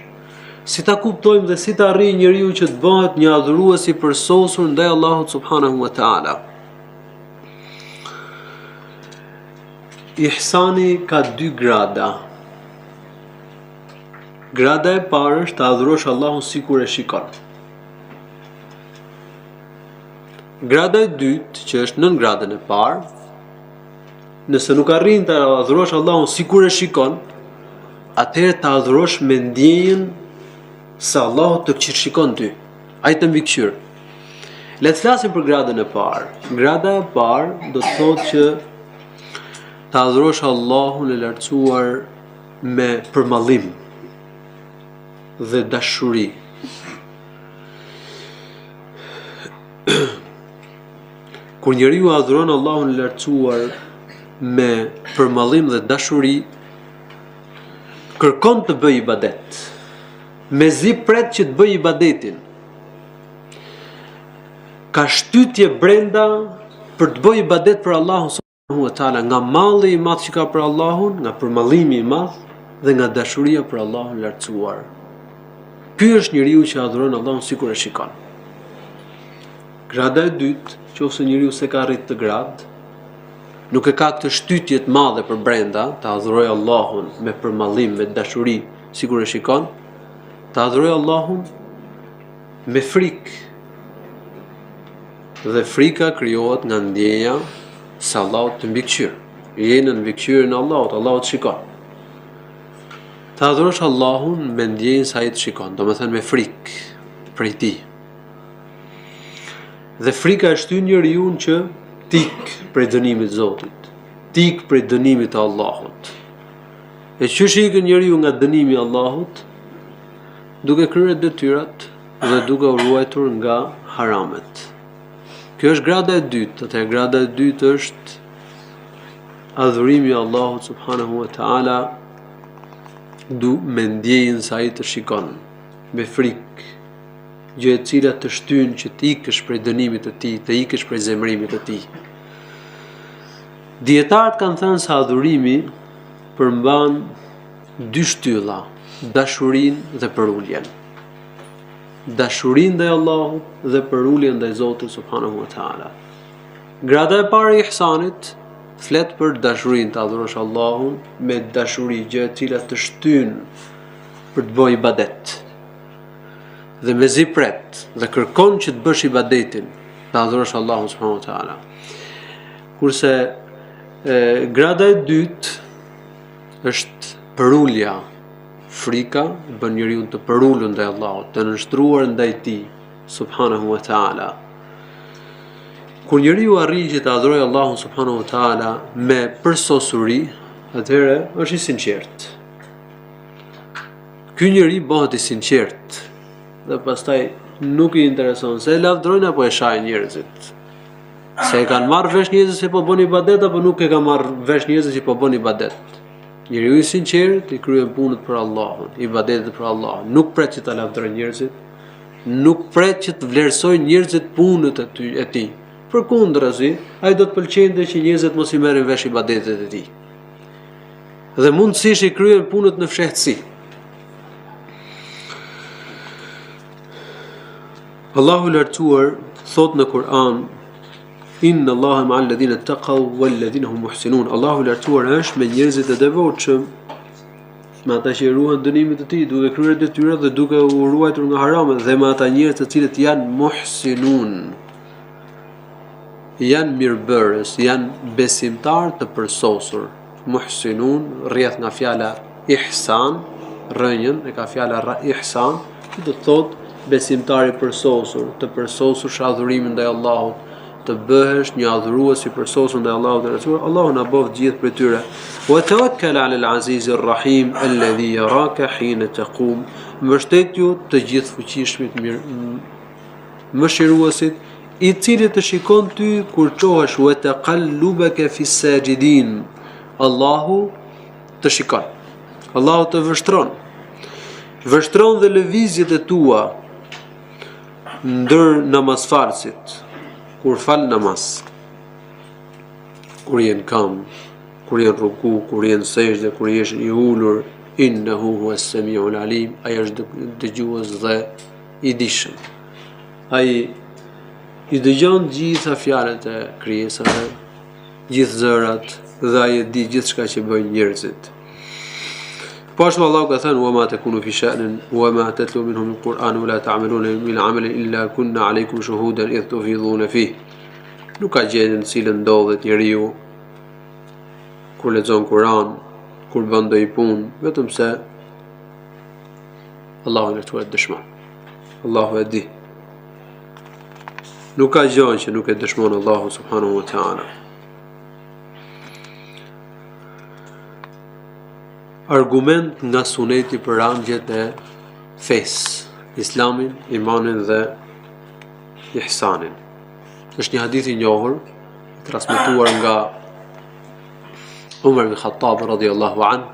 Si ta kuptojmë dhe si ta arrijë njeriu që të bëhet një adhurues i përsosur ndaj Allahut subhanahu wa taala? Ihsani ka 2 grada. Grada e parë është të adhurosh Allahun sikur e shikon. Grada e dytë, që është nën gradën e parë, nëse nuk arrin të adhurosh Allahun sikur e shikon, atëherë të adhurosh me ndjenjën se Allahu të shikon ty, ai të mbikëqyr. Le të flasim për gradën e parë. Grada e parë do të thotë që të adhurosh Allahun e lartësuar me përmallim dhe dashuri. Kur njeriu adhuron Allahun e lartësuar me përmallim dhe dashuri, kërkon të bëj ibadet. Mezi pret që të bëj ibadetin. Ka shtytje brenda për të bëj ibadet për Allahun subhanahu wa taala, nga malli i madh që ka për Allahun, nga përmallimi i madh dhe nga dashuria për Allahun e lartësuar. Ky është njeriu që adhuron Allahun sikur e shikon. Grada e dytë, nëse njeriu se ka arrit të grad, nuk e ka këtë shtytje të madhe për brenda, të adhurojë Allahun me përmallim, me dashuri, sikur e shikon, të adhurojë Allahun me frikë. Dhe frika krijohet nga ndjenja se Allahu të mbikëqyr. Jeni në mbikëqyrjen e Allahut, Allahu të shikon. Të adhurosh Allahun me ndjenjën se ai të shikon, domethënë me frikë prej tij. Dhe frika e shtyn njeriu që tik prej dënimit të Zotit, tik prej dënimit të Allahut. E çysh ikën njeriu nga dënimi i Allahut? Duke kryer detyrat dhe duke u ruajtur nga haramet. Kjo është grada e dytë. Atë grada e dytë është adhurimi i Allahut subhanahu wa taala me ndjenjën se ai të shikon, me frikë, gjë e cila të shtyn që të ikësh prej dënimit të tij, të ikësh prej zemrimit të tij. Dietarët kanë thënë se adhurimi përmban 2 shtylla, dashurinë dhe përuljen. Dashurinë ndaj Allahut dhe përuljen ndaj Zotit subhanahu wa taala. Grada e parë e ihsanit flet për dashurinë, të adhurosh Allahun me dashuri, gjë e cila të shtyn për të bëj ibadet. Dhe me zipret dhe kërkon që të bësh ibadetin, të adhurosh Allahun subhanahu wa taala. Kurse grada e dytë është përulja. Frika bën njeriu të përulur ndaj Allahut, të nënshtruar ndaj tij subhanahu wa taala. Kur njeriu arrin që të adhurojë Allahun subhanahu wa taala me përsosuri, atëherë është i sinqert. Ky njeri bëhet i sinqert dhe pastaj nuk i intereson se e lavdrojnë apo e shajnë njerëzit. Se e kanë marrë vesh njerëzit se po bën ibadet apo nuk e kanë marrë vesh njerëzit që po bën ibadet. Njeriu i sinqert i kryen punët për Allahun, ibadetet për Allahun, nuk pret që ta lavdërojë njerëzit, nuk pret që të vlerësojë njerëzit punët e tij. Përkundrazi, ai do të pëlqente që njerëzit mos i merrin vesh ibadetet e tij. Dhe mundësisht i kryen punët në fshehtësi. Allahu i lartësuar thot në Kur'an: Inna Allaha ma'al ladhina taqaw wal ladhina hum muhsinun. Allahu i lartësuar është me njerëzit e devotshëm, me ata që ruajnë dënimin e tij, duke kryer detyrat dhe duke u ruajtur nga haramet, dhe me ata njerëz të cilët janë muhsinun. Janë mirëbërës, janë besimtar të përsosur. Muhsinun rrjedh nga fjala ihsan, rrënjën e ka fjala ihsan, që do të thotë besimtar i përsosur, të përsosur adhurimin ndaj Allahut, të bëhesh një adhurues i përsosur ndaj Allahut dhe Resulit. Allahu na bëf gjithë prej tyre. Wa tawakkal 'ala al-'aziz ar-rahim alladhi yaraka hina taqum. Mbështetju të gjithë fuqishmit mëshiruesit, i cili të shikon ty kur qohesh, wa taqallubaka fi sajidin. Allahu të shikon. Allahu të vështron. Vështron dhe lëvizjet e tua ndër namazfarësit, kur fal namaz, kur jenë kam, kur jenë ruku, kur jenë sejdë, kur jesh i ulur, innehu huwa as-sami'ul alim, ai është dëgjues dhe i dishëm. Ai i dëgjon gjitha fjalët e krijesave, gjithë zërat, dhe ai e di gjithçka që bëjnë njerëzit. Po ashtu Allahu ka thënë: "Wa ma takunu fi sha'nin wa ma tatlu minhu min Qur'an wa la ta'maluna min 'amalin illa kunna 'alaykum shuhudan idh tufidhuna fihi." Nuk ka gjendje në cilën ndodhet njeriu kur lexon Kur'an, kur bën ndonjë punë, vetëm se Allahu në tuaj dëshmon. Allahu e di. Nuk ka gjë që nuk e dëshmon Allahu subhanahu wa ta'ala. Argument nga suneti për rangjet e fesë, islamin, imanin dhe ihsanin. Është një hadith i njohur, transmetuar nga Umar ibn Khattab radhiyallahu an,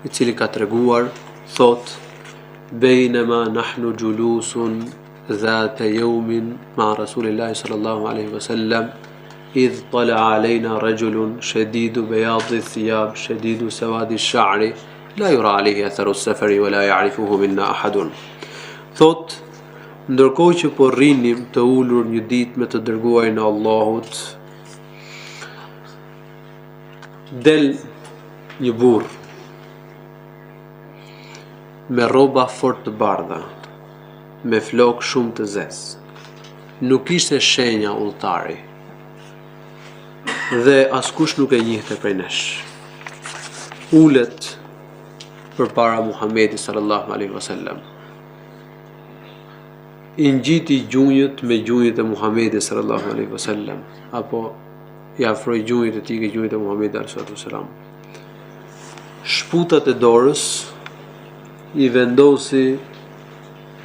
i cili ka treguar, thot: "Bainama nahnu julusun dhata yawmin ma Rasulillahi sallallahu alaihi wasallam, idh tala'a alayna rajulun shadidu bayadi ath-thiyab, shadidu sawadi ash-sha'ri, la yura alayhi atharu as-safari wa la ya'rifuhu minna ahadun." Thot, ndërkohë që po rrinim të ulur një ditë me të dërguarin e Allahut, del një burr me rroba fort të bardha, me flokë shumë të zezë. Nuk ishte shenja udhëtari dhe askush nuk e njihte prej nesh. Ulet përpara Muhamedit sallallahu alaihi wasallam. I ngjiti gjunjët me gjunjët e Muhamedit sallallahu alaihi wasallam, apo i afroi gjunjët e tij me gjunjët e Muhamedit sallallahu alaihi wasallam. Shputat e dorës i vendosi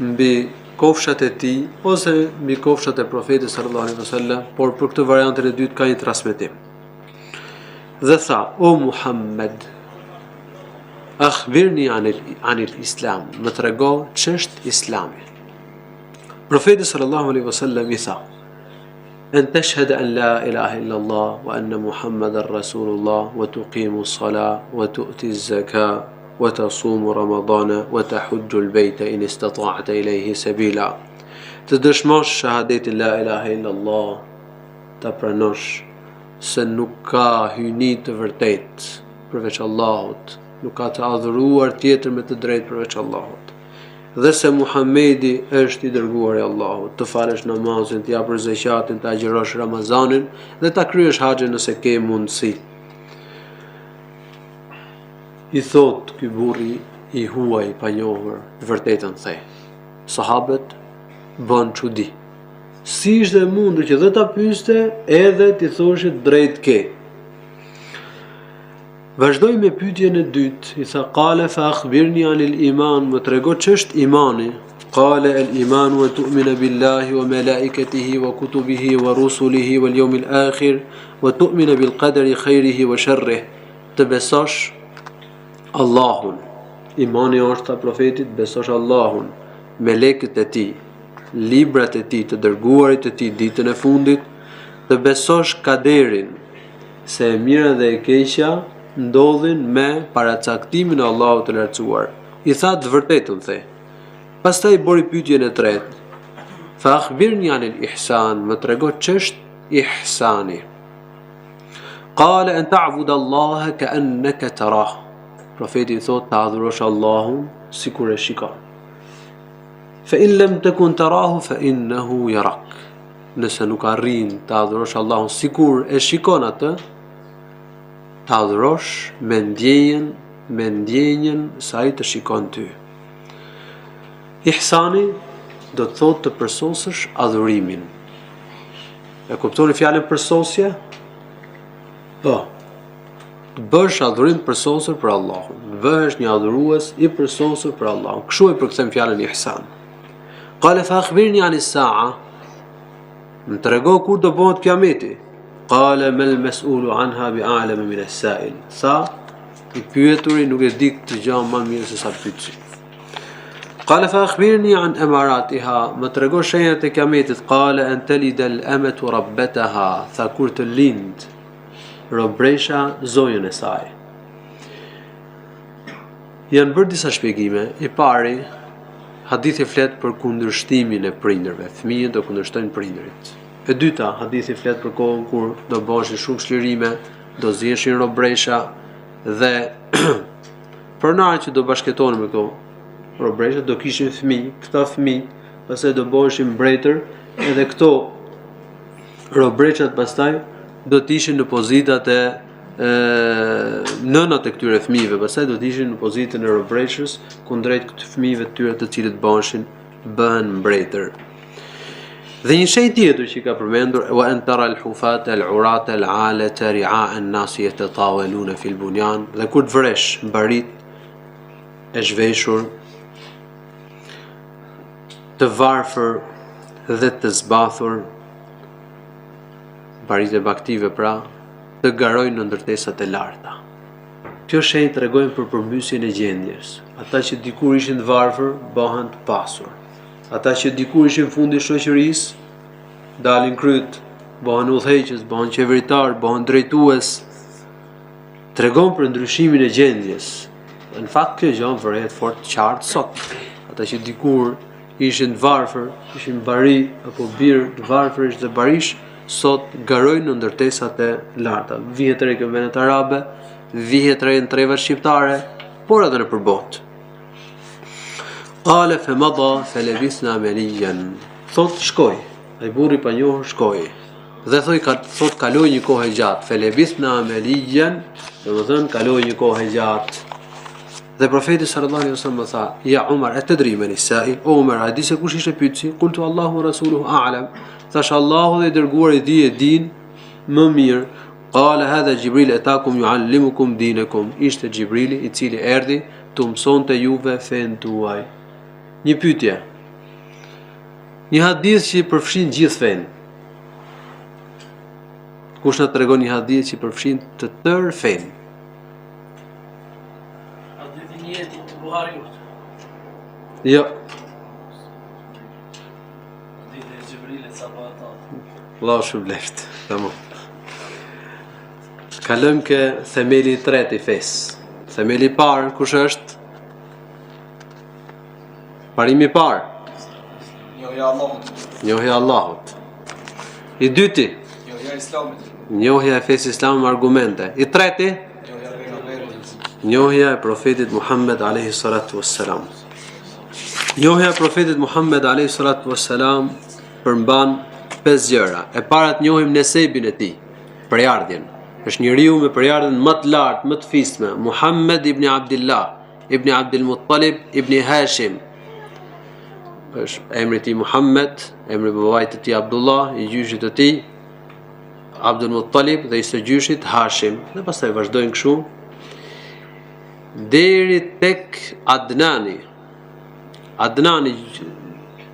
mbi kofshat e tij ose mbi kofshat e profetit sallallahu alaihi wasallam, por për këtë variantin e dytë ka një transmetim. Dhe tha: "O Muhammed, akhbirni anil Islam, më trego ç'është Islami." Profeti sallallahu alaihi wasallam i tha: "An tashhada an la ilaha illa Allah wa anna Muhammadan Rasulullah wa tuqimu as-salah wa tu'ti az-zakah wa tasumu Ramadana wa tahujju al-bayta in istata'ta ilayhi sabila." Të dëshmosh shahadetin la ilaha illa Allah, ta pranosh se nuk ka hyjni të vërtet përveç Allahut, nuk ka të adhuruar tjetër me të drejtë përveç Allahut, dhe se Muhamedi është i dërguari i Allahut, të falësh namazin, të japësh zakatin, të agjërosh Ramazanin dhe ta kryesh haxhin nëse ke mundësi. I thot ky burri i huaj pa njohur, vërtetën the. Sahabët bën çudi. Si ishte mundur që dhe ta pyeste edhe ti thoshe drejt ke. Vazhdoj me pyetjen e dytë, i tha: "Qala fa akhbirni anil iman", më trego ç'është imani. Qala al imanu an tu'mina billahi wa malaikatihi wa kutubihi wa rusulihi wal yawmil akhir wa tu'mina bil qadari khairihi wa sharrihi. Të besosh Allahun. Imani është ta profetit, besosh Allahun, melekët e tij, librat e tij, të dërguarit e tij, ditën e fundit, të besosh kaderin, se e mira dhe e keqja ndodhin me paracaktimin e Allahut të lartësuar. I tha: "Të vërtetën the." Pastaj bori pyetjen e tretë: "Fa akhbirni anil ihsan", më trego ç'është ihsani. Qala an ta'budu Allaha ka'annaka tarah. Profeti thot: "Ta adhurosh Allahun sikur e shikon. Fa in lam takun tarahu fa innahu yarak." Nëse nuk arrin ta adhurosh Allahun sikur e shikon atë, ta adhurosh me ndjenjen se ai të shikon ty. Ihsani do të thotë të përsosësh adhurimin. E kuptoni fjalën përsosje? Po. Të bësh adhurim përsosur për Allahun. Bëhesh një adhurues i përsosur për Allahun. Kështu e përkthem fjalën ihsan. Qala fa akhbirni an as-sa'a. Më trego kur do bëhet kiameti. Qala mal mas'ulu anha bi'alama min as-sa'il. Sa i pyeturi nuk e di këtë gjë më mirë se sa pyetsi. Qala fa akhbirni an amaratiha, më trego shenjat e kiametit. Qala an talida al-amatu rabbataha, tha kur të lind robresha zonjën e saj. Janë bërë disa shpjegime. I pari, hadithi flet për kundërshtimin e prindërve. Fëmijët do kundërshtojnë prindërit. E dyta, hadithi flet për kohën kur do bëheshin shumë çlirime, do ziheshin robresha dhe pronarët që do bashkëtohen me këto robresha do kishin fëmijë, këta fëmijë pastaj do bëheshin mbretër, edhe këto robreshat pastaj do të ishin në pozitat e nënat e këtyre fëmijëve, pastaj do të ishin në pozitën e robreshës kundrejt këtyre fëmijëve të tyre të cilët bëhen mbretër. Dhe një shenjë tjetër që ka përmendur, wa an tara al-hufata al-urata al-alata ri'a an-nas yatatawaluna fi al-bunyan, dhe kur të vresh mbarit e zhveshur, të varfër dhe të zbathur, mbarit e baktive pra, të garojnë në ndërtesat e larta. Kjo shenjë tregojnë për përmbysjen e gjendjes. Ata që dikur ishin të varfër bëhen të pasur. Ata që dikur ishin fundi i shoqërisë dalin kryt, bëhen udhëheqës, bëhen qeveritar, bëhen drejtues. Tregon për ndryshimin e gjendjes. Në fakt kjo gjë vëret fort qartë sot. Ata që dikur ishin të varfër, ishin bari apo birë të varfërish dhe barish, sot garojnë në ndërtesat e larta. Vihet re në vendet arabe, vihet re në trevat shqiptare, por edhe në përbot. Qale fe madha fe lebisna melijen. Thot shkoj, ai burri pa njohur shkoj. Dhe thot kaloi një kohë gjatë. Fe lebisna melijen, dhe më thënë kaloi një kohë gjatë. Dhe profeti sallallahu alaihi wasallam tha: "Ya Umar, atadri man as-sa'il?" O Umar, a di se kush ishte pyetsi? Qultu Allahu wa rasuluhu a'lam. Thash Allahu dhe i dërguari i tij e din më mirë. Qala hadha Jibril atakum yuallimukum dinakum. Ishte Jibrili i cili erdhi të mësonte juve fen tuaj. Një pyetje. Një hadith që përfshin gjithë fen. Kush na tregon një hadith që përfshin të tërë fen? Jo. Allah shpëleft. Tamam. Kalojmë ke themeli i tretë i fesë. Themeli i parë kush është? Parimi i parë. Njohja e Allahut. Njohja e Allahut. I dyti? Njohja e Islamit. Njohja e fesë Islam me argumente. I treti? Njohja e pejgamberit. Njohja e profetit Muhammed alayhi salatu wassalam. Njohja e profetit Muhammed alayhi salatu wassalam përmban 5 gjëra. E para të njohim nesebin e tij, përjardhjen. Është njeriu me përjardhjen më të lartë, më të fisme, Muhammed ibn Abdullah, ibn Abdul Muttalib, ibn Hashim. Është emri i tij Muhammed, emri i babait të tij Abdullah, i gjyshit të tij Abdul Muttalib dhe i së gjyshit Hashim. Dhe pastaj vazhdojnë kështu deri tek Adnani. Adnani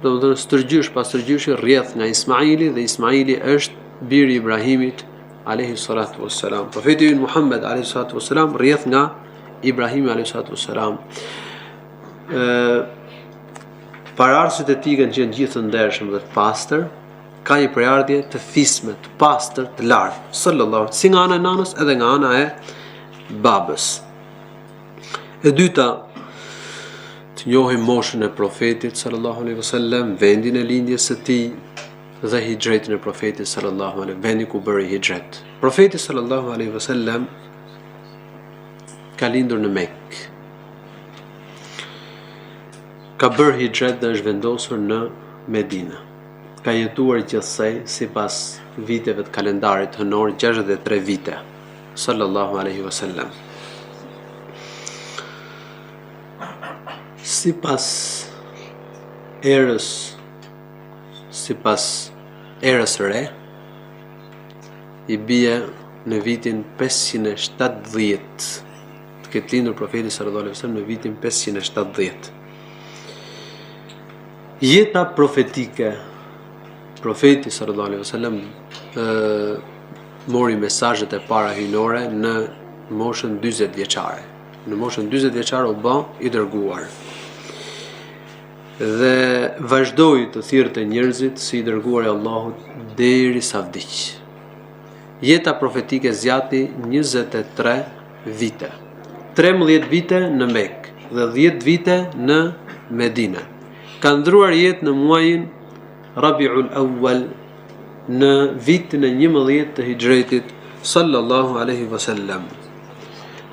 do të thonë stërgjysh pas stërgjyshi rrjedh nga Ismaili dhe Ismaili është biri i Ibrahimit alayhi salatu wassalam. Profeti Muhammed alayhi salatu wassalam rrjedh nga Ibrahimi alayhi salatu wassalam. Paraardhësit e tij kanë qenë gjithë të ndershëm dhe të pastër, ka një përjardhje të fisme, të pastër, të lartë, sallallahu, si nga ana e nanës edhe nga ana e babës. E dyta, të njohim moshën e profetit sallallahu alaihi wasallam, vendin e lindjes së tij dhe hijretin e profetit sallallahu alaihi, vendin ku bëri hijret. Profeti sallallahu alaihi wasallam ka lindur në Mekë. Ka bërë hijret dhe është vendosur në Medinë. Ka jetuar gjithsej sipas viteve të kalendarit hënor 63 vite. Sallallahu alaihi wasallam. Sipas erës re, i bie në vitin 570. Të ketë lindur profeti sallallahu alaihi wasallam në vitin 570. Jeta profetike profeti sallallahu alaihi wasallam mori mesazhet e para hyjnore në moshën 40 vjeçare. Në moshën 40 vjeçare u bë i dërguar. Dhe vazhdoi të thirrte njerëzit si i dërguar i Allahut derisa vdiq. Jeta profetike zgjati 23 vite. 13 vite në Mekë dhe 10 vite në Medinë. Ka ndruar jetë në muajin Rabiul Awwal në vitin e 11 të Hijretit sallallahu alaihi wasallam.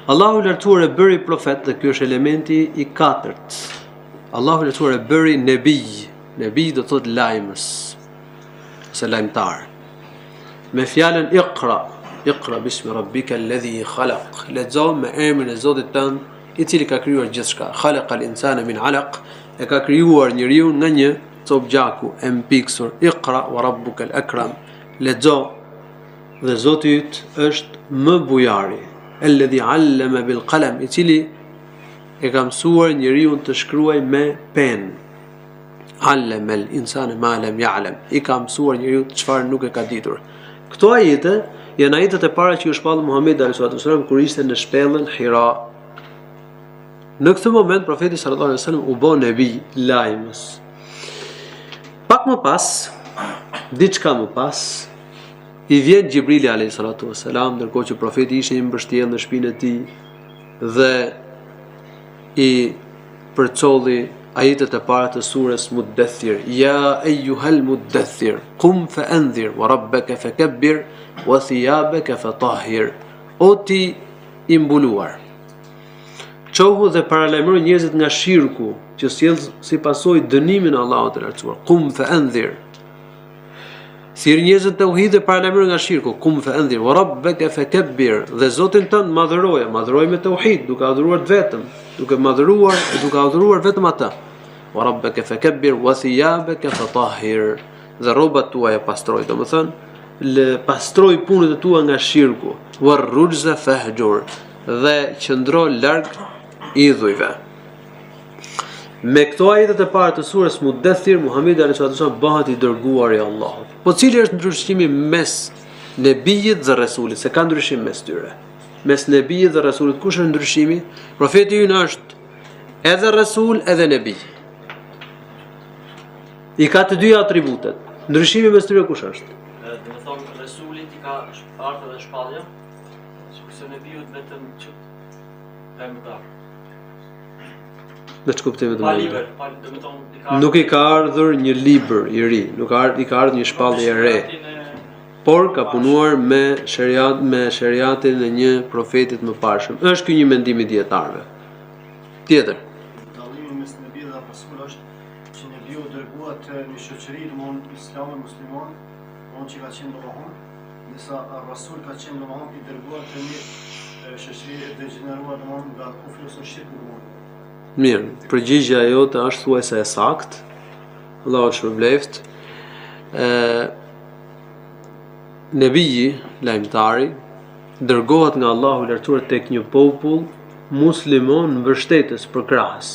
Allahu lartuar e bëri profet dhe ky është elementi i katërt. Allahu lartuar e bëri nebi. Nebi do thot lajmës, ose lajmtar. Me fjalën Iqra bismi rabbika alladhi khalaq. Lexo me emrin e Zotit tënd, i cili ka krijuar gjithçka. Khalaqal insana min alaq. E ka krijuar njeriu nga një cop gjaku e mpiksur. Iqra wa rabbukal akram. Lexo dhe Zoti yt është më bujari. Alladhi allama bil qalam, i cili e ka mësuar njeriu të shkruaj me penë. Allama al insana ma lam ya'lam. I ka mësuar njeriu çfarë nuk e ka ditur. Këto ajete janë ajetet e para që u shpall Muhamedi sallallahu alaihi wasallam kur ishte në shpellën Hira. Në këtë moment profeti sallallahu alaihi wasallam u bë nebi, lajmës. Pak më pas, diçka më pas, i vjen Xhibrili alayhi salatu wasalam, ndërkohë që profeti ishte i mbështjellë në shtëpinë e tij dhe i përcolli ajetet e para të surës Muddathir. Ya ayyuhal muddathir, qum fa anzir wa rabbaka fakabbir wa thiyabaka fatahhir. O ti i mbuluar, qohu dhe paralajmëroj njerëzit nga shirku që sjell si pasojë dënimin e Allahut të lartësuar. Qum fa anzir. Thirr njerëzit tauhid dhe paralajmëroj nga shirku. Qum fa anzir wa rabbaka fakabbir. Dhe Zotin tënd madhëroj me tauhid, duke adhuruar vetëm, duke adhuruar vetëm atë. Wa rabbaka fakabbir wa thiyabaka fatahhir. Dhe rrobat tuaja pastroj, domethënë pastroj punët e tua nga shirku. War rujza fahjur. Dhe qëndro larg idhujve. Me këto ajetet e para të surës Muddathir, Muhamedi alayhi salatu bëhet i dërguar i Allahut. Po cili është ndryshimi mes nebijit dhe rasulit? Se ka ndryshim mes tyre. Mes nebijit dhe rasulit, kush është ndryshimi? Profeti ynë është edhe rasul edhe nebi. I ka të dyja atributet. Ndryshimi mes tyre kush është? Do të thonë rasulit i ka ardhur dhe shpallja, sepse nebiut vetëm që lajmëtar. Në ç'kuptimi të Nuk i ka ardhur një libër i ri, nuk i ka ardhur një shpallje e re, por ka punuar me sheriatin e një profetit më parshëm. Është ky një mendim i dietarëve. Tjetër. Dallimi mes nebit dhe rasul është që nebiu dërguat në shoqëri domthonë islam e musliman, domthonë që ka qenë domthonë, ndërsa rasul ka qenë domthonë i dërguar në një shoqëri e degeneruar domthonë nga kufri ose shirku domthonë. Mirë, përgjigjja jote është thuajse e saktë. Allahu shpërbleft. Nebiji, lajmtari, dërgohet nga Allahu i lartësuar tek një popull muslimon mbështetës për krahas,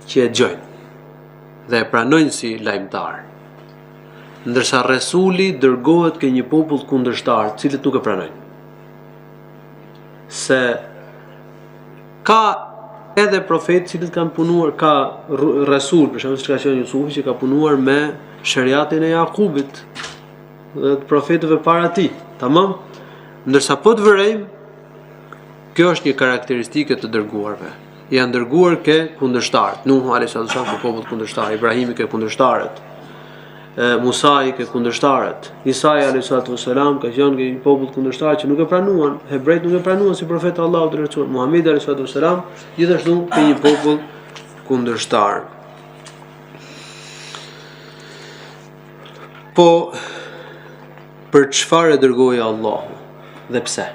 që e gjojnë dhe e pranojnë si lajmtar. Ndërsa Resuli dërgohet ke një popull kundërshtar, cilët nuk e pranojnë. Se ka edhe profetë cilët kanë punuar, ka Resul, për shembull, siç ka qenë Jusufi, që ka punuar me shariatin e Jakubit dhe të profetëve para tij. Tamam? Ndërsa po të vërejmë, kjo është një karakteristike të dërguarve. Janë dërguar ke kundërshtarët. Nuhu alayhis salam ke popull kundërshtar, Ibrahimi ke kundërshtarët, Musa i ke kundërshtarët, Isa alayhis salam ka qenë ke një popull kundërshtar që nuk e pranuan, hebrejt nuk e pranuan si profet Allahu të lartësuar. Muhamedi alayhis salam gjithashtu ke një popull kundërshtar. Po për çfarë e dërgoi Allahu dhe pse?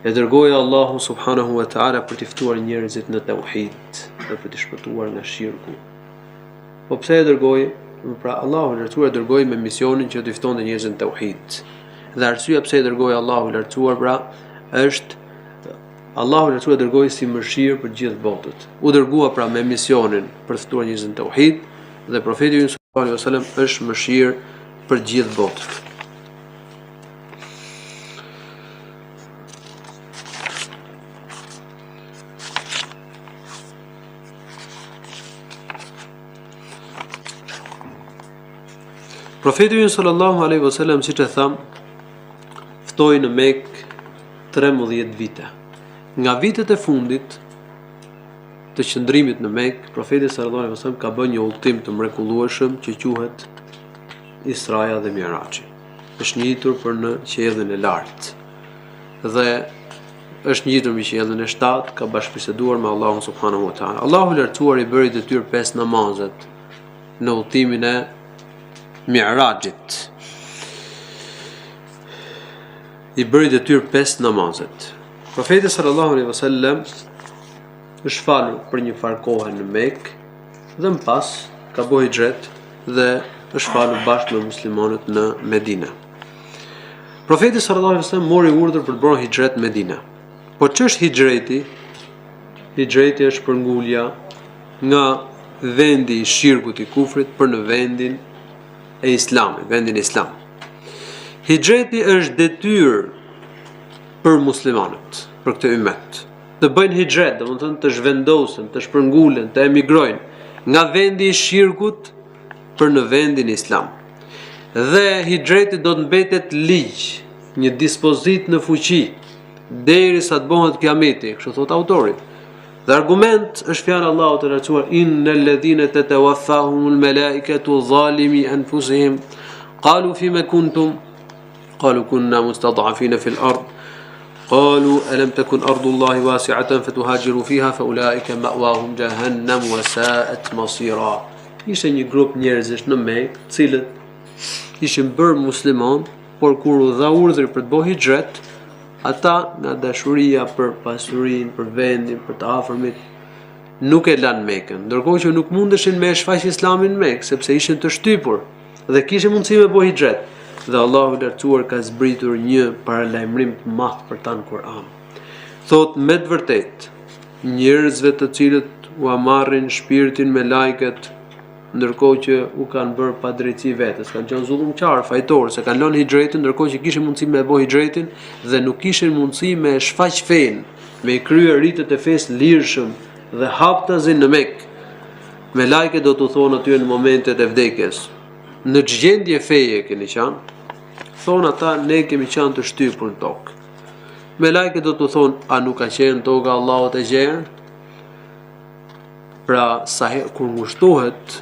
E dërgoi Allahu subhanahu wa ta'ala për të ftuar njerëzit në tauhid dhe për të shpëtuar nga shirku. Po pse e dërgoi? Pra Allahu i lartësuar e dërgoi me misionin që të ftonte njerëzit në tauhid. Dhe arsyeja pse e dërgoi Allahu i lartësuar pra është Allahu i lartësuar e dërgoi si mëshirë për gjithë botën. U dërgua pra me misionin për të ftuar njerëzit në tauhid dhe profeti alaihi wasallam është mëshirë për gjithë botën. Profeti sallallahu alaihi wasallam, siç e tham, ftoi në Mekë 13 vite. Nga vitet e fundit të qëndrimit në Mekë, profeti sallallahu alaihi wasallam ka bërë një udhtim të mrekullueshëm që quhet Israja dhe Miraxhi. Është njitur për në qiellin e lartë dhe është njitur mbi qiellin e 7, ka bashkëbiseduar me Allahun subhanahu wa taala. Allahu i lartësuar i bëri detyrë 5 namazet në udhtimin e Miraxhit. I bëri detyrë 5 namazet. Profeti sallallahu alaihi wasallam është falur për një farë kohë në Mekë dhe më pas ka bërë hijret dhe është falur bashkë me muslimanët në Medinë. Profeti sallallahu alaihi wasallam mori urdhër për të bërë hijret në Medinë. Po ç'është hijreti? Hijreti është përngulja nga vendi i shirkut i kufrit për në vendin e Islamit, vendin Islam. Hijreti është detyrë për muslimanët, për këtë ummet. Të bëjnë hijret, domethënë të zhvendosen, të shpërngulen, të emigrojnë nga vendi i shirkut për në vendin Islam. Dhe hijreti do të mbetet ligj, një dispozit në fuqi, derisa të bëhet kiameti, kështu thot autori. Dhe argument është fjala e Allahut të lartësuar: innal ladhina tatawaffahumul malaikatu zalimi anfusihim qalu fima kuntum qalu kunna mustad'afina fil ard qalu alam takun ardullahi wasi'atan fatuhajiru fiha faulaika ma'wahum jahannam wa sa'at masira. Ishte një grup njerëzish në Mekë, të cilët ishin bërë musliman, por kur u dha urdhri për të bërë hijret, ata nga dashuria për pasurinë, për vendin, për të afërmit, nuk e lanë Mekën, ndërkohë që nuk mundeshin me shfaq Islamin në Mekë, sepse ishin të shtypur dhe kishin mundësi me bëj hijret. Dhe Allahu i lartësuar ka zbritur një paralajmërim të madh për ta në Kur'an. Thot me të vërtetë, njerëzve të cilët u marrin shpirtin me lajket, ndërkohë që u kanë bërë pa drejtësi vetes, kanë qenë zullumçar, fajtor, se kanë lënë hijretin, ndërkohë që kishin mundësi me bëj hijretin dhe nuk kishin mundësi me shfaq fen, me kryer ritet e fesë lirshëm dhe haptazin në Mekë. Me lajke do t'u thonë aty në momentet e vdekjes: në gjendje feje keni qenë, thonë ata, ne kemi qenë të shtypur në tokë. Me lajke do t'u thonë: a nuk ka qenë toka Allahut e gjerë? Pra sa kur ngushtohet,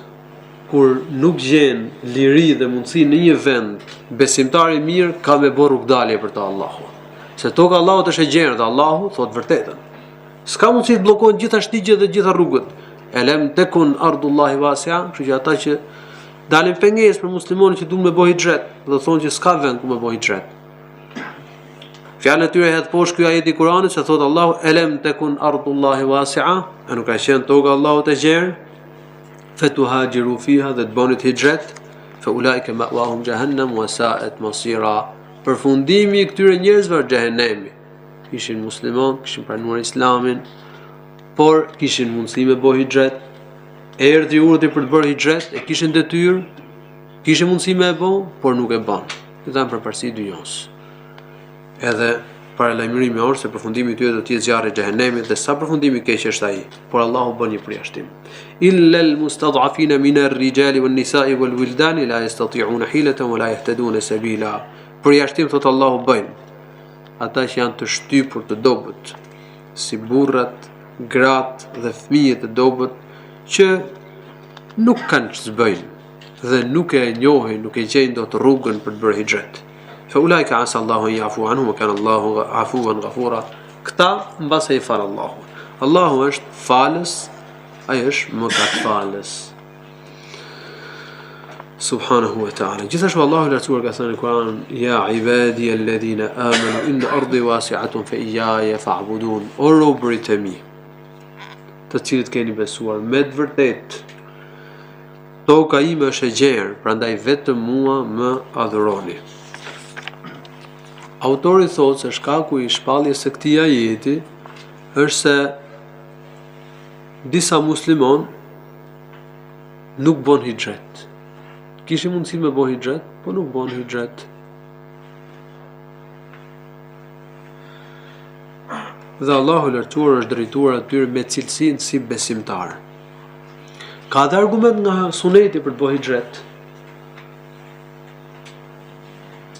kur nuk gjen liri dhe mundësi në një vend, besimtari mirë ka me bërë rrugdalje për të Allahut. Se toka Allahut është e gjerë dhe Allahu thot vërtetën. S'ka mundësi të bllokohen gjitha shtigjet dhe gjitha rrugët. Elem tekun ardullahi wasi'a, kështu që ata që dalin pengesë për muslimanë që duan me bëj hijret, dhe thonë që s'ka vend ku me bëj hijret. Fjalën e tyre hedh poshtë ky ajet i Kuranit se thot Allahu: elem tekun ardullahi wasi'a, a nuk ka qenë toka Allahut e gjerë? Fatuhajiru fiha, dhe të bënit hijret, fa ulaika ma'wahum jahannam wa sa'at masira. Përfundimi i këtyre njerëzve është xhehenemi. Ishin musliman, kishin pranuar Islamin, por kishin mundësi me bëj hijret. Erdhi urdhri për të bërë hijret, e kishin detyrë, kishin mundësi me e bë, por nuk e bën. I dhanë përparësi dynjos. Edhe paralajmërimi është se përfundimi i tyre do të jetë zjarri i xhehenemit dhe sa përfundimi keq është ai, por Allahu bën një përjashtim. Illa al-mustad'afina min ar-rijali wan-nisa'i wal-wildani la yastati'una hilatan wa la yahtaduna sabila. Përjashtim thot Allahu bëjnë ata që janë të shtypur të dobët, si burrat, gratë dhe fëmijët të dobët, që nuk kanë ç'të bëjnë dhe nuk e njohin, nuk e gjejnë dot rrugën për të bërë hijret. فأولئك عسى الله أن يعفو عنهم وكان الله عفوا غفورا. Këta mbase i fal Allahu. Allahu është falës, ai është mëkatfalës. Subhanahu wa ta'ala. Gjithashtu Allahu i lartësuar ka thënë në Kur'an: ya ibadi alladhina amanu inna ardi wasi'atun fa iyaya fa'budun. O robërit e mi, të cilët keni besuar, me të vërtetë toka ime është e gjerë, prandaj vetëm mua më adhuroni. Autori thotë se shkaku i shpalljes së këtij ajeti është se disa musliman nuk bën hijret. kishin mundësi me bo hijret, po nuk bon hijret. Dhe Allahu lartësuar është drejtuar atyre me cilësinë si besimtar. Ka dhe argument nga suneti për të bo hijret.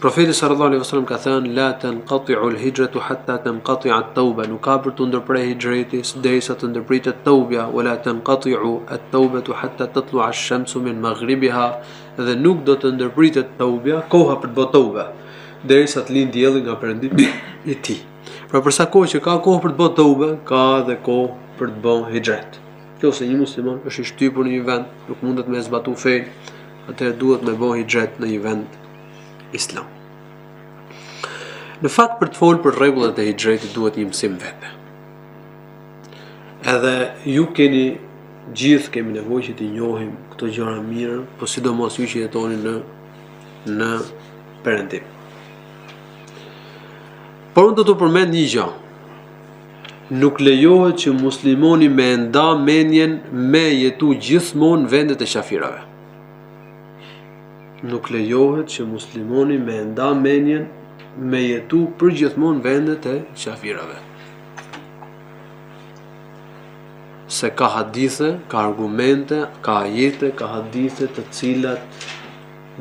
Profeti sallallahu alaihi wasallam ka thënë la tanqati'u al-hijratu hatta tanqati'a at-tawba, nuk ka për të ndërprer hijreti derisa të ndërpritet tawbja, wala tanqati'u at-tawbatu hatta tatlu'a ash-shamsu min maghribiha, dhe nuk do të ndërpritet tawbja, koha për të bërë tawba, derisa të lind dielli nga perëndimi i tij. Pra përsa kohë që ka kohë për të bërë tawba, ka dhe kohë për të bërë hijret. Nëse një musliman është i shtypur në një vend, nuk mundet me zbatu fenë, atëherë duhet me bërë hijret në një vend islam. Në fakt për të folur për rregullat e hijretit duhet një mësim vete. Edhe ju gjithë kemi nevojë që t'i njohim këto gjëra mirë, po sidomos ju që jetoni në perëndim. Por unë do të përmend një gjë. Nuk lejohet që muslimoni me nda mendjen me jetu gjithmonë vendet e qafirave. Nuk lejohet që muslimoni me nda mendjen me jetu për gjithmonë vendet e qafirave. Se ka hadithe, ka argumente, ka ajete, ka hadithe të cilat